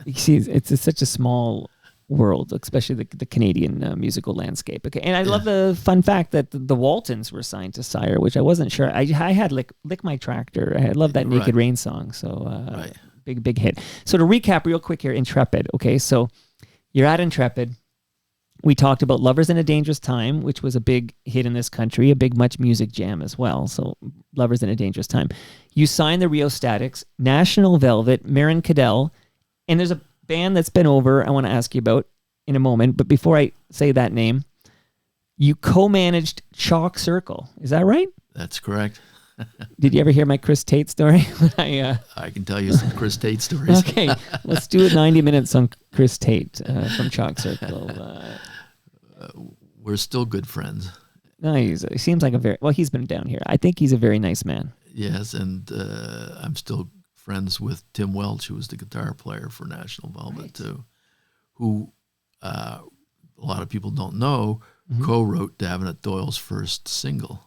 You see, it's such a small world, especially the Canadian musical landscape. Okay, and I love the fun fact that the Waltons were signed to Sire, which I wasn't sure. I had Lick My Tractor. I love that Naked Rain song. So big hit. So to recap real quick here, Intrepid. Okay, so you're at Intrepid. We talked about Lovers in a Dangerous Time, which was a big hit in this country, a big Much Music jam as well. So Lovers in a Dangerous Time. You signed the Rheostatics, National Velvet, Meryn Cadell, and there's a band that's been over, I want to ask you about in a moment. But before I say that name, you co-managed Chalk Circle. Is that right? That's correct. Did you ever hear my Chris Tate story? I can tell you some Chris Tate stories. Okay, let's do it 90 minutes on Chris Tate from Chalk Circle. We're still good friends. No, he seems like he's been down here. I think he's a very nice man. Yes, and I'm still friends with Tim Welch, who was the guitar player for National Velvet, too, who a lot of people don't know, co-wrote Davenant Doyle's first single.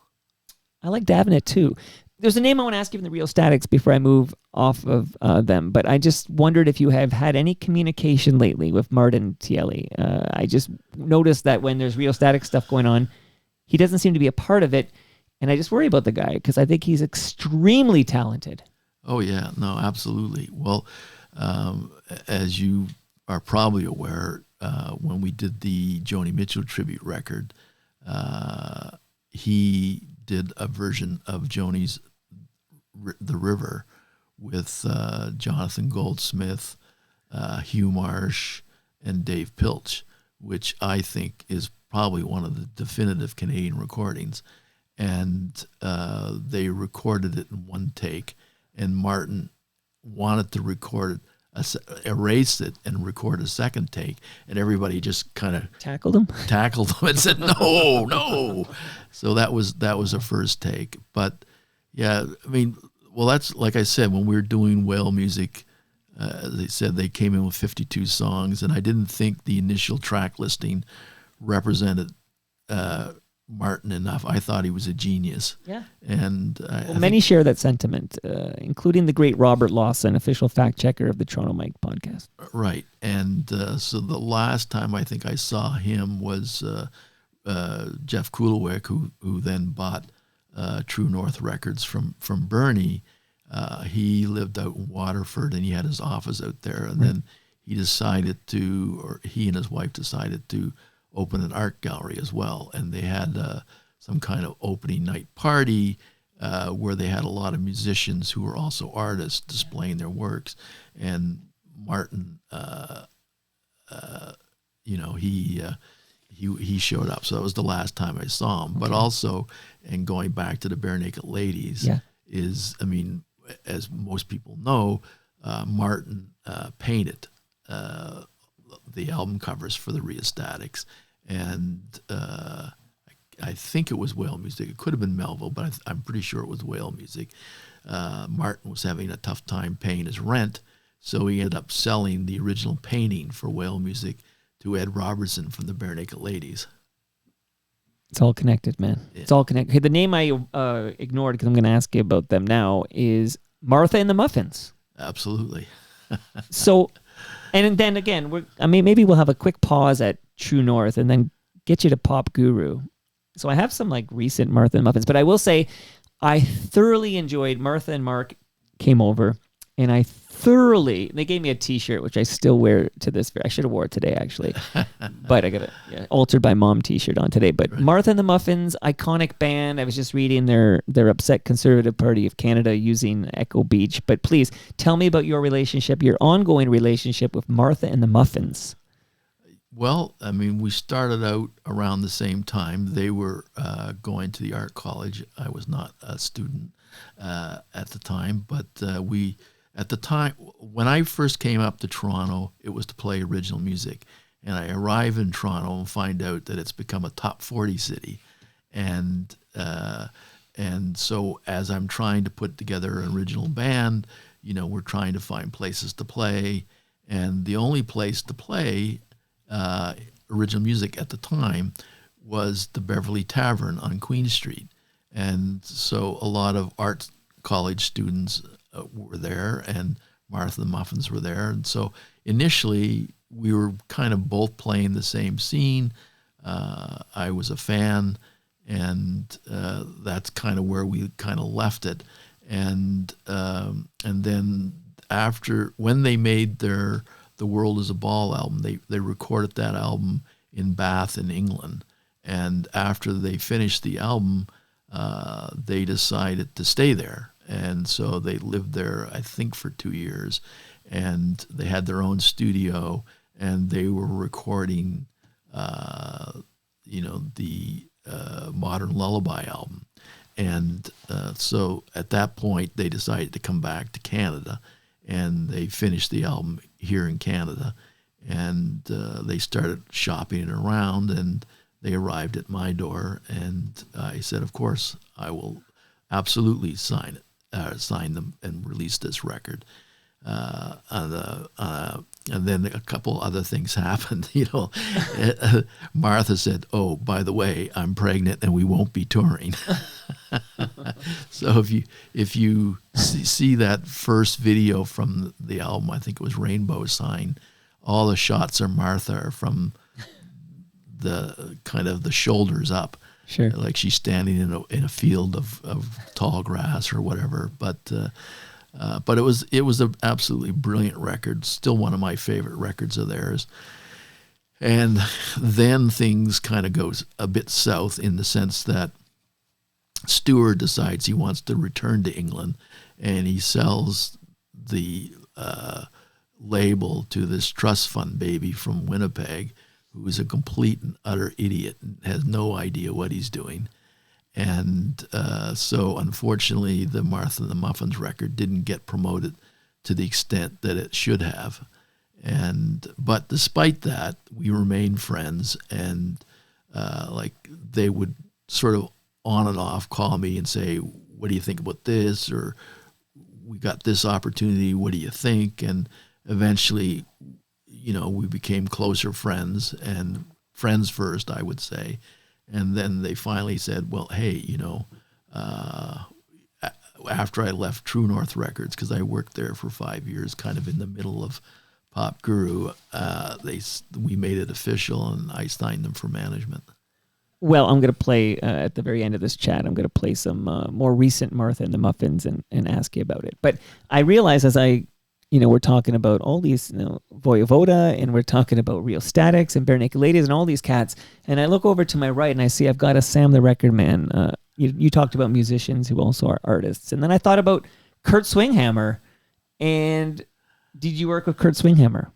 I like Davenant, too. There's a name I want to ask you from the Rheostatics before I move off of them, but I just wondered if you have had any communication lately with Martin Tielli. I just noticed that when there's Rheostatic stuff going on, he doesn't seem to be a part of it, and I just worry about the guy because I think he's extremely talented. Oh, yeah. No, absolutely. Well, as you are probably aware, when we did the Joni Mitchell tribute record, he did a version of Joni's The River with Jonathan Goldsmith, Hugh Marsh, and Dave Pilch, which I think is probably one of the definitive Canadian recordings. And they recorded it in one take, and Martin wanted to record it, erase it and record a second take, and everybody just kind of tackled him and said no. So that was a first take. But yeah, I mean, well, that's like I said, when we were doing Whale Music, they said they came in with 52 songs, and I didn't think the initial track listing represented Martin enough. I thought he was a genius. Yeah. And many share that sentiment, including the great Robert Lawson, official fact checker of the Toronto Mike podcast. Right. And so the last time I think I saw him was Jeff Kuliwick, who then bought True North Records from Bernie. He lived out in Waterford, and he had his office out there. And then he and his wife decided to open an art gallery as well, and they had some kind of opening night party where they had a lot of musicians who were also artists displaying their works. And Martin, he showed up, so that was the last time I saw him. Okay. But also, and going back to the Barenaked Ladies, is, I mean, as most people know, Martin painted the album covers for the Rheostatics. And I think it was Whale Music. It could have been Melville, but I'm pretty sure it was Whale Music. Martin was having a tough time paying his rent, so he ended up selling the original painting for Whale Music to Ed Robertson from the Barenaked Ladies. It's all connected, man. Yeah. It's all connected. Okay, the name I ignored, because I'm going to ask you about them now, is Martha and the Muffins. Absolutely. So, and then again, maybe we'll have a quick pause at True North and then get you to Pop Guru. So I have some like recent Martha and Muffins, but I will say I thoroughly enjoyed Martha and Mark came over, and they gave me a t-shirt, which I still wear to this. I should have wore it today, actually, but I got a Altered by Mom t-shirt on today. But right. Martha and the Muffins, iconic band. I was just reading their Upset Conservative Party of Canada using Echo Beach. But please tell me about your ongoing relationship with Martha and the Muffins. Well, I mean, we started out around the same time. They were going to the art college. I was not a student at the time, but at the time, when I first came up to Toronto, it was to play original music. And I arrive in Toronto and find out that it's become a top 40 city. And so as I'm trying to put together an original band, we're trying to find places to play. And the only place to play original music at the time was the Beverly Tavern on Queen Street. And so a lot of art college students were there, and Martha and the Muffins were there. And so initially we were kind of both playing the same scene. I was a fan, and that's kind of where we kind of left it. And then when they made their The World is a Ball album, they recorded that album in Bath in England. And after they finished the album, they decided to stay there. And so they lived there, I think, for 2 years. and they had their own studio, and they were recording, the Modern Lullaby album. And so at that point, they decided to come back to Canada, and they finished the album here in Canada. And they started shopping it around, and they arrived at my door, and I said, of course, I will absolutely sign them and release this record. And then a couple other things happened. Martha said, "Oh, by the way, I'm pregnant and we won't be touring." So if you see that first video from the album, I think it was Rainbow Sign, all the shots are Martha from the kind of the shoulders up. Sure. Like she's standing in a field of tall grass or whatever. But it was an absolutely brilliant record. Still one of my favorite records of theirs. And then things kind of goes a bit south in the sense that Stewart decides he wants to return to England, and he sells the label to this trust fund baby from Winnipeg, who is a complete and utter idiot and has no idea what he's doing. And so unfortunately, the Martha and the Muffins record didn't get promoted to the extent that it should have. But despite that, we remained friends, and they would sort of on and off call me and say, "What do you think about this?" Or "We got this opportunity. What do you think?" And eventually, we became closer friends, and friends first, I would say. And then they finally said, "Well, hey, after I left True North Records, because I worked there for 5 years, kind of in the middle of Pop Guru, we made it official, and I signed them for management." Well, I'm going to play, at the very end of this chat, I'm going to play some more recent Martha and the Muffins and ask you about it. But I realize as we're talking about all these, Voivoda, and we're talking about Rheostatics and Barenaked Ladies and all these cats, and I look over to my right and I see I've got a Sam the Record Man. You talked about musicians who also are artists. And then I thought about Kurt Swinghammer. And did you work with Kurt Swinghammer?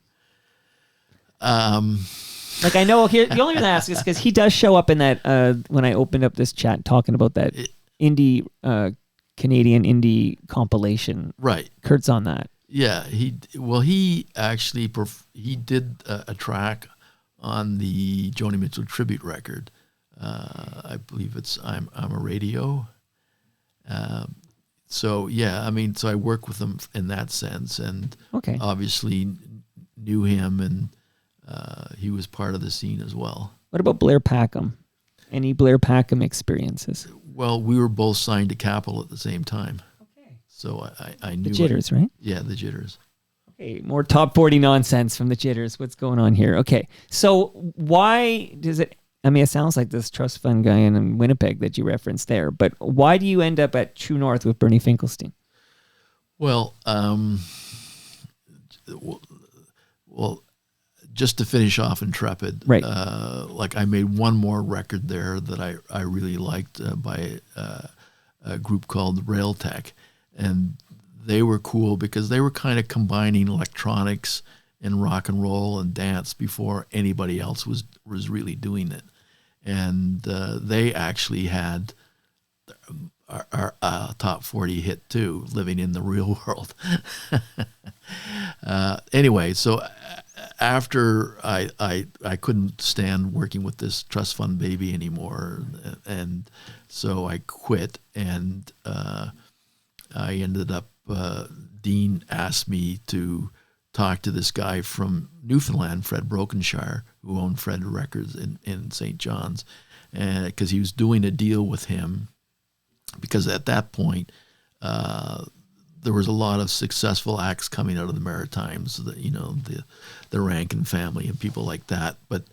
I know here, the only reason I ask is because he does show up in that, when I opened up this chat talking about that indie, Canadian indie compilation. Right. Kurt's on that. Yeah, he actually he did a track on the Joni Mitchell tribute record. I believe it's "I'm a Radio." So I work with him in that sense, and obviously knew him, and he was part of the scene as well. What about Blair Packham? Any Blair Packham experiences? Well, we were both signed to Capitol at the same time. So I knew the Jitters, right? Yeah, the Jitters. Okay, more top 40 nonsense from the Jitters. What's going on here? Okay, so why does it? I mean, it sounds like this trust fund guy in Winnipeg that you referenced there, but why do you end up at True North with Bernie Finkelstein? Well, just to finish off Intrepid, right? I made one more record there that I really liked by a group called Railtech. And they were cool because they were kind of combining electronics and rock and roll and dance before anybody else was really doing it. And they actually had our top 40 hit too, Living in the Real World. Anyway, so after I couldn't stand working with this trust fund baby anymore, and so I quit, and I ended up, Dean asked me to talk to this guy from Newfoundland, Fred Brokenshire, who owned Fred Records in St. John's, because he was doing a deal with him, because at that point, there was a lot of successful acts coming out of the Maritimes, the Rankin family and people like that, but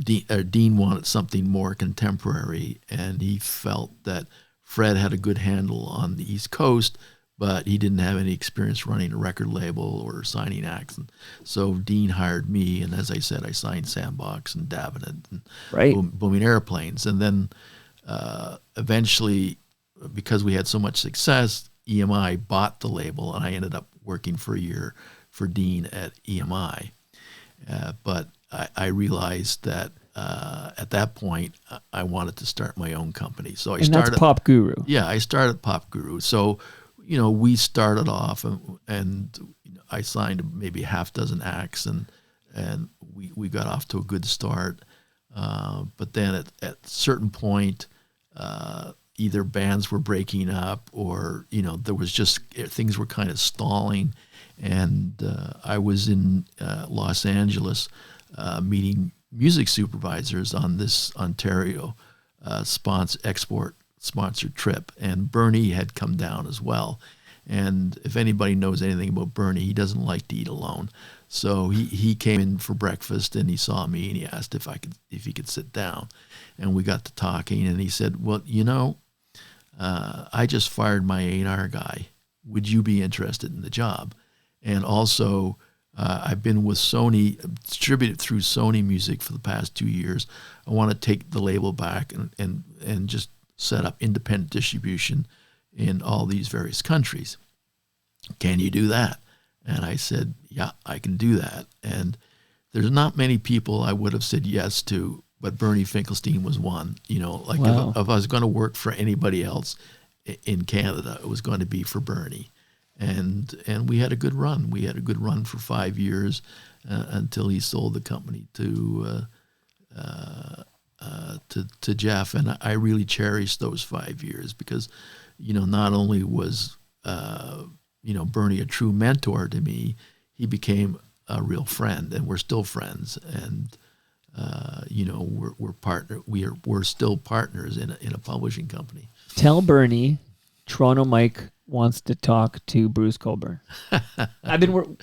Dean wanted something more contemporary, and he felt that Fred had a good handle on the East Coast, but he didn't have any experience running a record label or signing acts. And so Dean hired me, and as I said, I signed Sandbox and Davenant and Booming Airplanes. And then eventually, because we had so much success, EMI bought the label, and I ended up working for a year for dean at EMI. But I realized that at that point, I wanted to start my own company. So I started. That's Pop Guru. Yeah, I started Pop Guru. So, we started off and I signed maybe half dozen acts and we got off to a good start. But then at a certain point, either bands were breaking up or, there was just, things were kind of stalling. And I was in Los Angeles meeting music supervisors on this Ontario export sponsored trip. And Bernie had come down as well. And if anybody knows anything about Bernie, he doesn't like to eat alone. So he came in for breakfast and he saw me and he asked if he could sit down. And we got to talking and he said, well, I just fired my A&R guy. Would you be interested in the job? And also, I've been with Sony, distributed through Sony Music for the past 2 years. I want to take the label back and just set up independent distribution in all these various countries. Can you do that? And I said, yeah, I can do that. And there's not many people I would have said yes to, but Bernie Finkelstein was one. Wow. If I was going to work for anybody else in Canada, it was going to be for Bernie. And we had a good run. We had a good run for 5 years until he sold the company to Jeff. And I really cherished those 5 years because, not only was Bernie a true mentor to me, he became a real friend, and we're still friends. And we're still partners in a publishing company. Tell Bernie, Toronto Mike wants to talk to Bruce Colburn.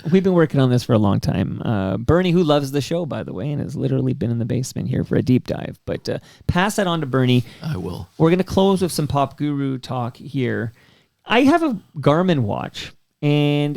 We've been working on this for a long time. Bernie, who loves the show, by the way, and has literally been in the basement here for a deep dive. But pass that on to Bernie. I will. We're going to close with some Pop Guru talk here. I have a Garmin watch, and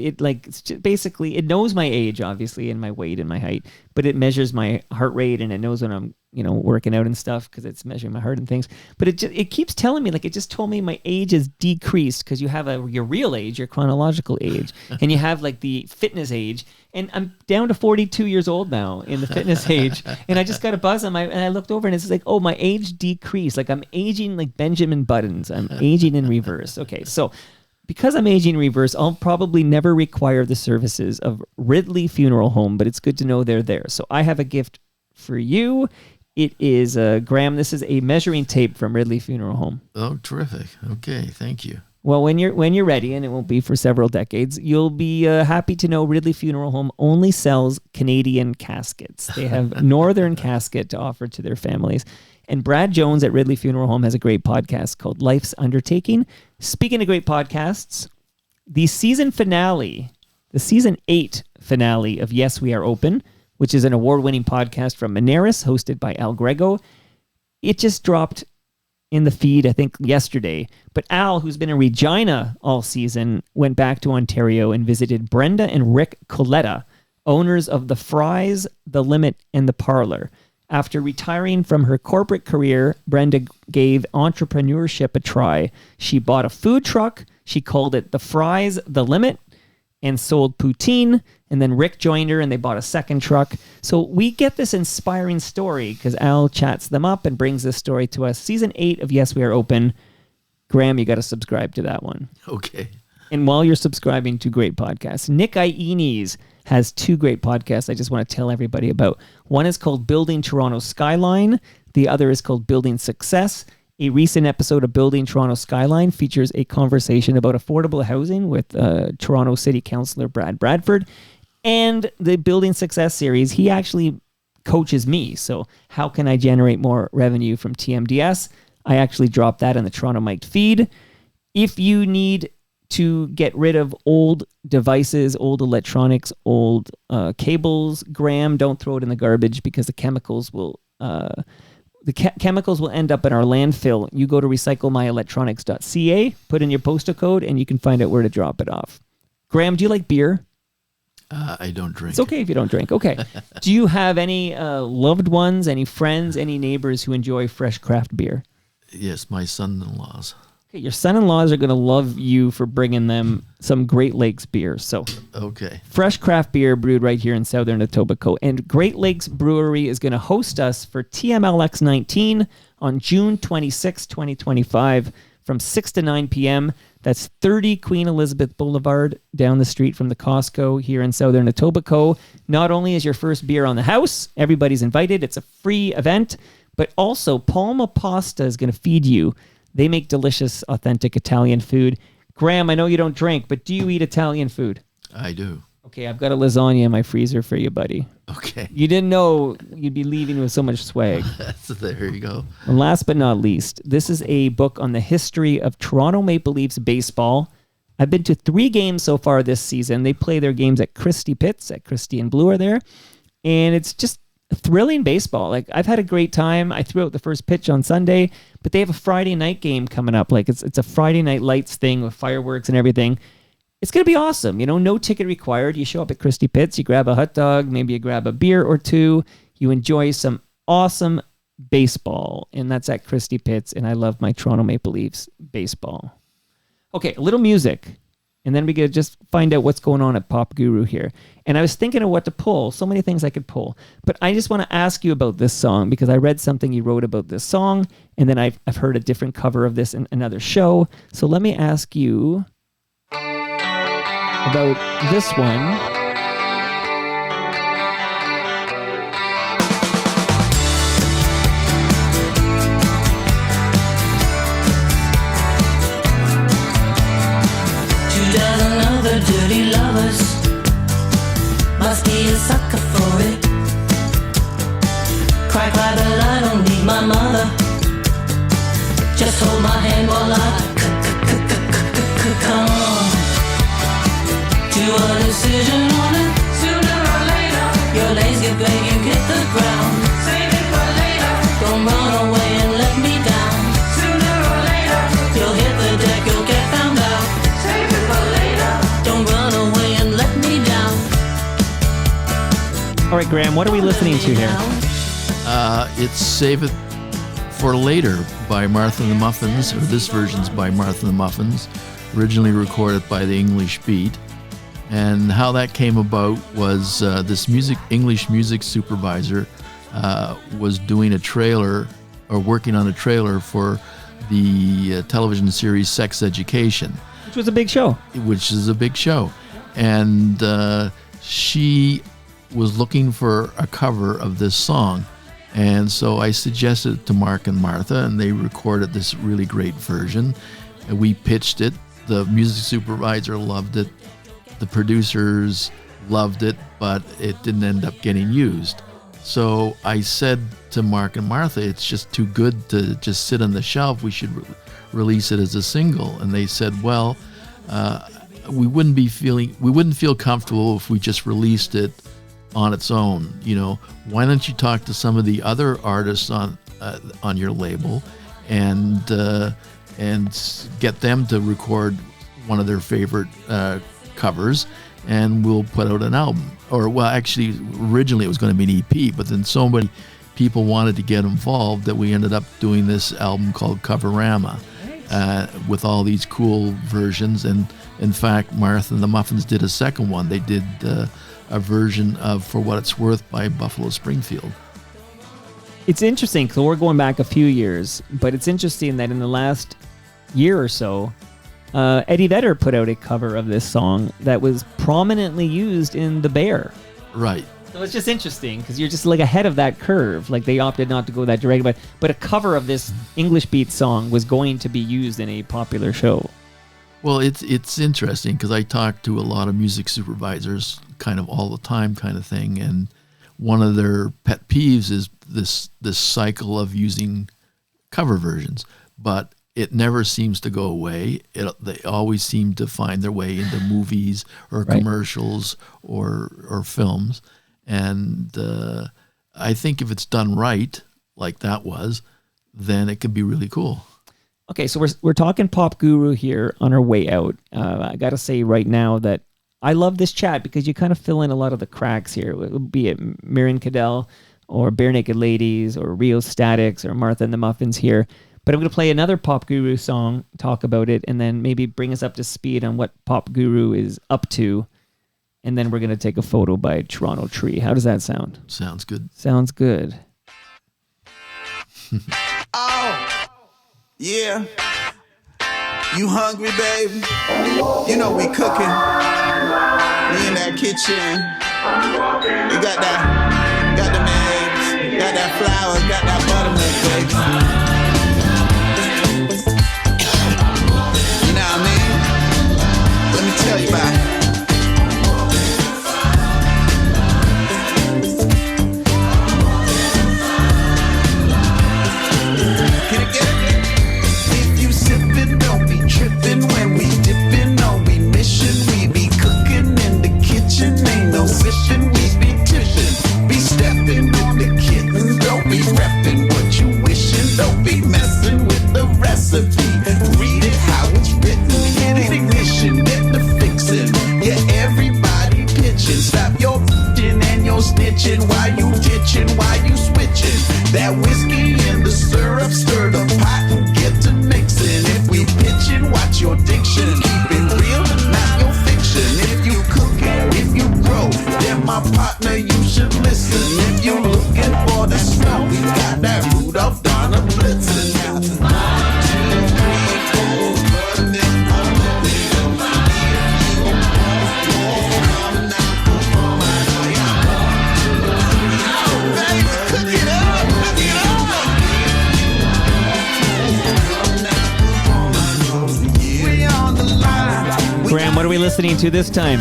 basically it knows my age, obviously, and my weight and my height, but it measures my heart rate and it knows when I'm working out and stuff because it's measuring my heart and things. But it keeps telling me, it just told me my age is decreased because you have your real age, your chronological age, and you have the fitness age. And I'm down to 42 years old now in the fitness age. And I just got a buzz and I looked over and it's oh, my age decreased. I'm aging like Benjamin Buttons. I'm aging in reverse. Okay, so because I'm aging in reverse, I'll probably never require the services of Ridley Funeral Home, but it's good to know they're there. So I have a gift for you. It is, Graham, this is a measuring tape from Ridley Funeral Home. Oh, terrific. Okay, thank you. Well, when you're ready, and it won't be for several decades, you'll be happy to know Ridley Funeral Home only sells Canadian caskets. They have Northern casket to offer to their families. And Brad Jones at Ridley Funeral Home has a great podcast called Life's Undertaking. Speaking of great podcasts, the season 8 finale of Yes, We Are Open, which is an award-winning podcast from Moneris, hosted by Al Grego. It just dropped in the feed, I think, yesterday. But Al, who's been in Regina all season, went back to Ontario and visited Brenda and Rick Coletta, owners of The Fries, The Limit, and The Parlor. After retiring from her corporate career, Brenda gave entrepreneurship a try. She bought a food truck. She called it The Fries, The Limit, and sold poutine. And then Rick joined her and they bought a second truck. So we get this inspiring story because Al chats them up and brings this story to us. Season 8 of Yes, We Are Open. Graham, you got to subscribe to that one. Okay. And while you're subscribing to great podcasts, Nick Iones has 2 great podcasts I just want to tell everybody about. One is called Building Toronto Skyline. The other is called Building Success. A recent episode of Building Toronto Skyline features a conversation about affordable housing with Toronto City Councillor Brad Bradford. And the Building Success series, he actually coaches me. So how can I generate more revenue from TMDS? I actually dropped that in the Toronto Mic'd feed. If you need to get rid of old devices, old electronics, old cables, Graham, don't throw it in the garbage because the chemicals will chemicals will end up in our landfill. You go to recyclemyelectronics.ca, put in your postal code, and you can find out where to drop it off. Graham, do you like beer? I don't drink. It's okay if you don't drink. Okay. Do you have any loved ones, any friends, any neighbors who enjoy fresh craft beer? Yes, my son-in-laws. Okay, your son-in-laws are going to love you for bringing them some Great Lakes beer. So, Okay. fresh craft beer brewed right here in Southern Etobicoke. And Great Lakes Brewery is going to host us for TMLX 19 on June 26, 2025 from 6 to 9 p.m. That's 30 Queen Elizabeth Boulevard down the street from the Costco here in Southern Etobicoke. Not only is your first beer on the house, everybody's invited. It's a free event, but also Palma Pasta is going to feed you. They make delicious, authentic Italian food. Graham, I know you don't drink, but do you eat Italian food? I do. Okay, I've got a lasagna in my freezer for you, buddy. Okay. You didn't know you'd be leaving with so much swag. There you go. And last but not least, this is a book on the history of Toronto Maple Leafs baseball. I've been to 3 games so far this season. They play their games at Christie Pitts, at Christie and Blue are there. And it's just thrilling baseball. Like, I've had a great time. I threw out the first pitch on Sunday, but they have a Friday night game coming up. Like, it's a Friday night lights thing with fireworks and everything. It's going to be awesome. You know, no ticket required. You show up at Christie Pitts, you grab a hot dog, maybe you grab a beer or two. You enjoy some awesome baseball, and that's at Christie Pitts, and I love my Toronto Maple Leafs baseball. Okay, a little music, and then we could just find out what's going on at Pop Guru here. And I was thinking of what to pull, so many things I could pull, but I just want to ask you about this song because I read something you wrote about this song, and then I've heard a different cover of this in another show. So let me ask you about this one. Dirty lovers must be a sucker for it. Cry, cry, but I don't need my mother. Just hold my hand while I come on to a decision on it. Sooner or later, your legs get big, you hit the ground. Save it for later. Don't run away and let me down. Sooner or later, you'll hit the deck, you'll get found out. Save it for later. Don't run away and let me down. All right, Graham, what are we listening to here? It's Save It for Later by Martha and the Muffins, or this version's by Martha and the Muffins, originally recorded by the English Beat. And how that came about was this English music supervisor was doing a trailer, or working on a trailer for the television series Sex Education. Which was a big show. Which is a big show. And she was looking for a cover of this song. And so I suggested it to Mark and Martha, and they recorded this really great version. And we pitched it. The music supervisor loved it. The producers loved it, but it didn't end up getting used. So I said to Mark and Martha, it's just too good to just sit on the shelf. We should release it as a single. And they said, well, we wouldn't feel comfortable if we just released it on its own. You know, why don't you talk to some of the other artists on your label and get them to record one of their favorite covers, and we'll put out an album. Or, well, actually, originally it was going to be an EP, but then so many people wanted to get involved that we ended up doing this album called Coverama, with all these cool versions. And in fact, Martha and the Muffins did a second one. They did a version of For What It's Worth by Buffalo Springfield. It's interesting because we're going back a few years, but it's interesting that in the last year or so, Eddie Vedder put out a cover of this song that was prominently used in The Bear. Right. So it's just interesting because you're just like ahead of that curve. Like they opted not to go that direct, but a cover of this English beat song was going to be used in a popular show. Well, it's interesting because I talk to a lot of music supervisors kind of all the time kind of thing, and one of their pet peeves is this cycle of using cover versions, but it never seems to go away. They always seem to find their way into movies or commercials or films. And I think if it's done right, like that was, then it can be really cool. Okay, so we're talking Pop Guru here on our way out. I got to say right now that I love this chat because you kind of fill in a lot of the cracks here, be it Meryn Cadell or Barenaked Ladies or Rheostatics or Martha and the Muffins here. But I'm going to play another Pop Guru song, talk about it, and then maybe bring us up to speed on what Pop Guru is up to. And then we're going to take a photo by Toronto Tree. How does that sound? Sounds good. Sounds good. Oh, yeah. You hungry, baby? You know we cooking. We in that kitchen. We got them eggs, got that flour, got that buttermilk, baby. You know what I mean? Let me tell you about it. Trippin' when we dippin', on we mission. We be cooking in the kitchen, ain't no fishing. We be tippin', be steppin' on the kittens. Don't be reppin' what you wishin'. Don't be messin' with the recipe. Read it how it's written. Hit ignition, get the fixin'. Yeah, everybody pitchin'. Stop your bitchin' and your snitchin'. Why you ditchin'? Why you switchin'? That whiskey in the syrup, stir the pot and get to mixin'. If we pitchin', watch your diction. Keep it real, not your fiction. If you cookin', if you grow, then my partner, you should listen. If you looking for the snow, we got that Rudolph Donner Blitzen. 1, 2, 3, 4, cook it up, cook it up. We on the line. Graham, what are we listening to this time?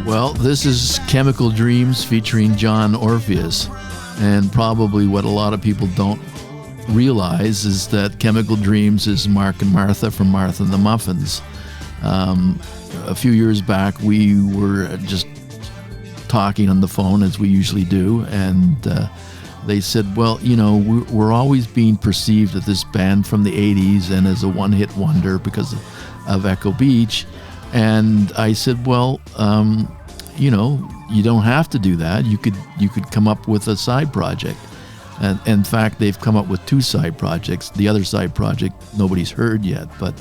Well, this is Chemical Dreams featuring John Orpheus. And probably what a lot of people don't realize is that Chemical Dreams is Mark and Martha from Martha and the Muffins. A few years back, we were just talking on the phone, as we usually do, and they said, well, you know, we're always being perceived as this band from the 80s and as a one-hit wonder because of Echo Beach. And I said, well, you know, you don't have to do that. You could come up with a side project. And in fact, they've come up with 2 side projects. The other side project nobody's heard yet, but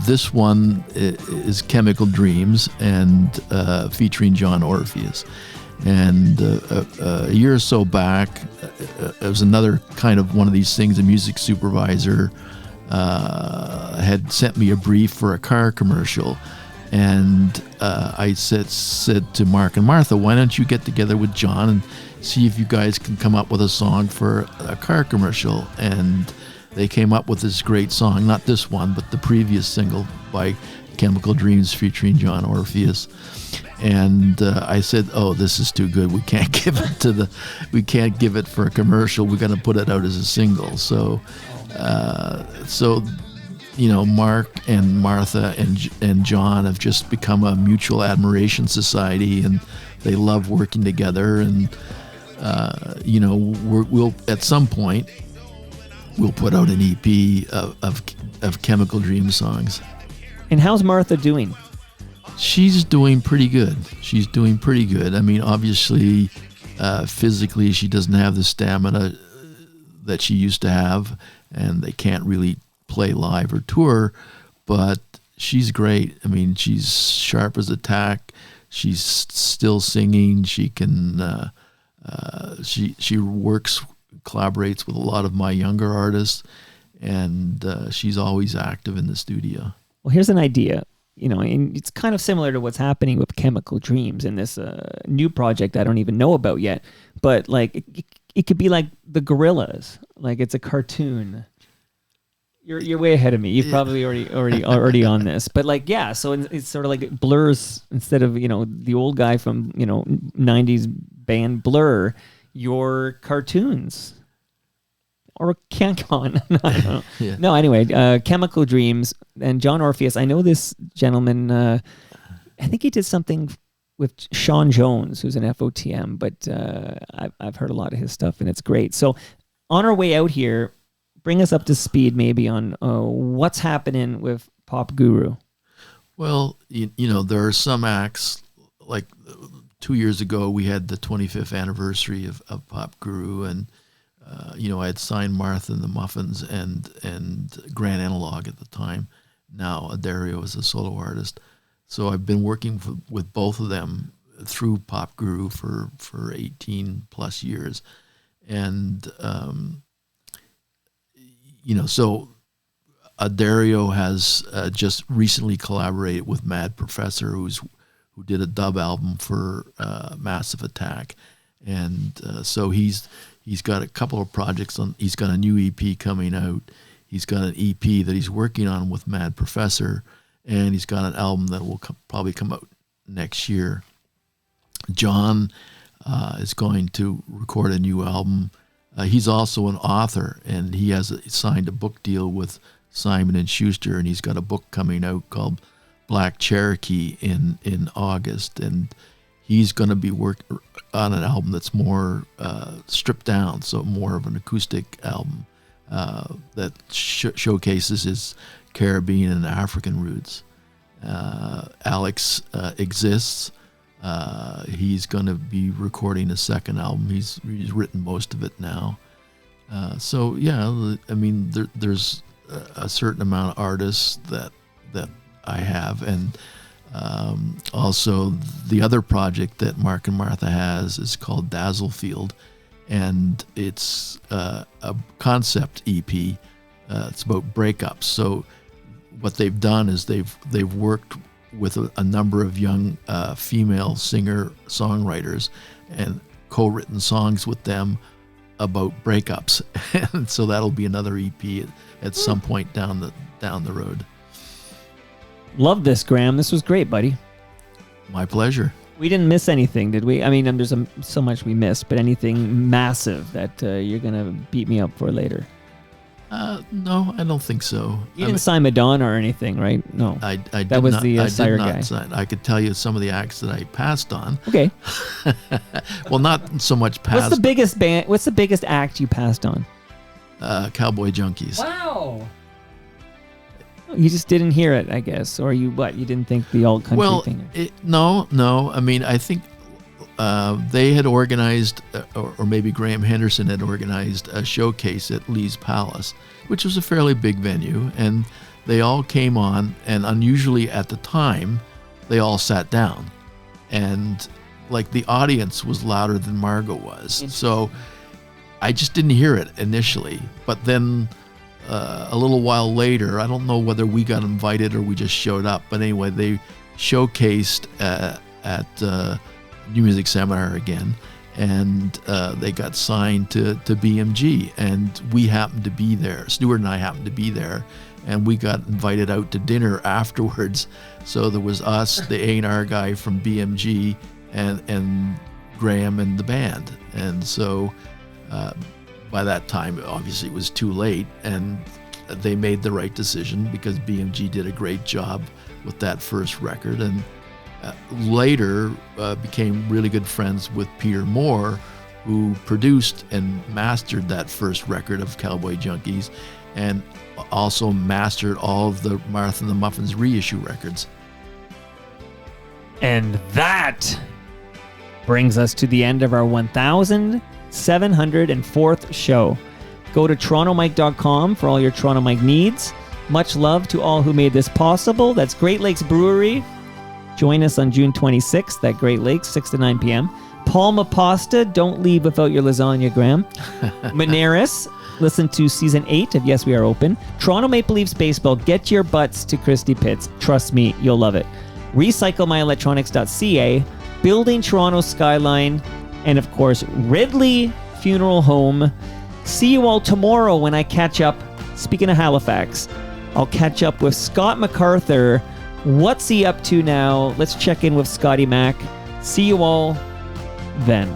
this one is Chemical Dreams and featuring John Orpheus. And a year or so back, it was another kind of one of these things. A music supervisor had sent me a brief for a car commercial, and I said to Mark and Martha, why don't you get together with John and see if you guys can come up with a song for a car commercial? And they came up with this great song, not this one, but the previous single by Chemical Dreams featuring John Orpheus. And I said, "Oh, this is too good. We can't give it for a commercial. We're going to put it out as a single." So, you know, Mark and Martha and John have just become a mutual admiration society, and they love working together. And you know, we'll at some point we'll put out an EP of Chemical Dream songs. And how's Martha doing? She's doing pretty good. I mean, obviously, physically, she doesn't have the stamina that she used to have, and they can't really play live or tour, but she's great. I mean, she's sharp as a tack. She's still singing. She can, she collaborates with a lot of my younger artists, and she's always active in the studio. Well, here's an idea. You know, and it's kind of similar to what's happening with Chemical Dreams in this new project I don't even know about yet. But like, it could be like the Gorillas, like it's a cartoon. You're way ahead of me. You've probably already on this. But like, yeah. So it's sort of like it Blur's, instead of, you know, the old guy from, you know, 90s band Blur, your cartoons. Or CanCon. I don't know. Yeah. No, anyway, Chemical Dreams and John Orpheus. I know this gentleman. I think he did something with Sean Jones, who's an FOTM, but I've heard a lot of his stuff, and it's great. So on our way out here, bring us up to speed maybe on what's happening with Pop Guru. Well, you know, there are some acts, like 2 years ago, we had the 25th anniversary of Pop Guru, and I had signed Martha and the Muffins and Grand Analog at the time. Now Dario is a solo artist. So I've been working with both of them through Pop Guru for 18 plus years. And, so Dario has just recently collaborated with Mad Professor, who did a dub album for Massive Attack. And so he's got a couple of projects on. He's got a new EP coming out. He's got an EP that he's working on with Mad Professor, and he's got an album that will probably come out next year. John is going to record a new album. He's also an author, and he has signed a book deal with Simon & Schuster, and he's got a book coming out called Black Cherokee in August, and he's going to be working on an album that's more stripped down, so more of an acoustic album that showcases his Caribbean and African roots. Alex exists. He's going to be recording a second album. He's written most of it now. So yeah, I mean, there's a certain amount of artists that I have, and also the other project that Mark and Martha has is called Dazzlefield, and it's a concept EP. It's about breakups. So what they've done is they've worked with a number of young female singer-songwriters and co-written songs with them about breakups. And so that'll be another EP at some point down the road. Love this, Graham. This was great, buddy. My pleasure. We didn't miss anything, did we? I mean, there's so much we missed, but anything massive that you're going to beat me up for later? No, I don't think so. You didn't sign Madonna or anything, right? No. I did that was not, the I Sire did not guy. sign. I could tell you some of the acts that I passed on. Okay. Well, not so much passed. What's the biggest act you passed on? Cowboy Junkies. Wow. You just didn't hear it, I guess, or you didn't think the alt country thing? No. I mean, I think they had organized, or maybe Graham Henderson had organized a showcase at Lee's Palace, which was a fairly big venue, and they all came on, and unusually at the time, they all sat down, and like the audience was louder than Margot was, so I just didn't hear it initially, but then a little while later, I don't know whether we got invited or we just showed up, but anyway, they showcased at New Music Seminar again, and they got signed to BMG, and we happened to be there. Stuart and I happened to be there, and we got invited out to dinner afterwards. So there was us, the A&R guy from BMG, and Graham and the band. And so by that time, obviously it was too late, and they made the right decision because BMG did a great job with that first record, and later became really good friends with Peter Moore, who produced and mastered that first record of Cowboy Junkies, and also mastered all of the Martha and the Muffins reissue records. And that brings us to the end of our 1,704th show. Go to torontomike.com for all your Toronto Mike needs. Much love to all who made this possible. That's Great Lakes Brewery. Join us on June 26th at Great Lakes, 6 to 9 p.m. Palma Pasta, don't leave without your lasagna, Graham. Moneris, listen to Season 8 of Yes We Are Open. Toronto Maple Leafs Baseball, get your butts to Christie Pitts. Trust me, you'll love it. RecycleMyElectronics.ca, Building Toronto Skyline, and of course, Ridley Funeral Home. See you all tomorrow when I catch up. Speaking of Halifax, I'll catch up with Scott MacArthur. What's he up to now? Let's check in with Scotty Mac. See you all then.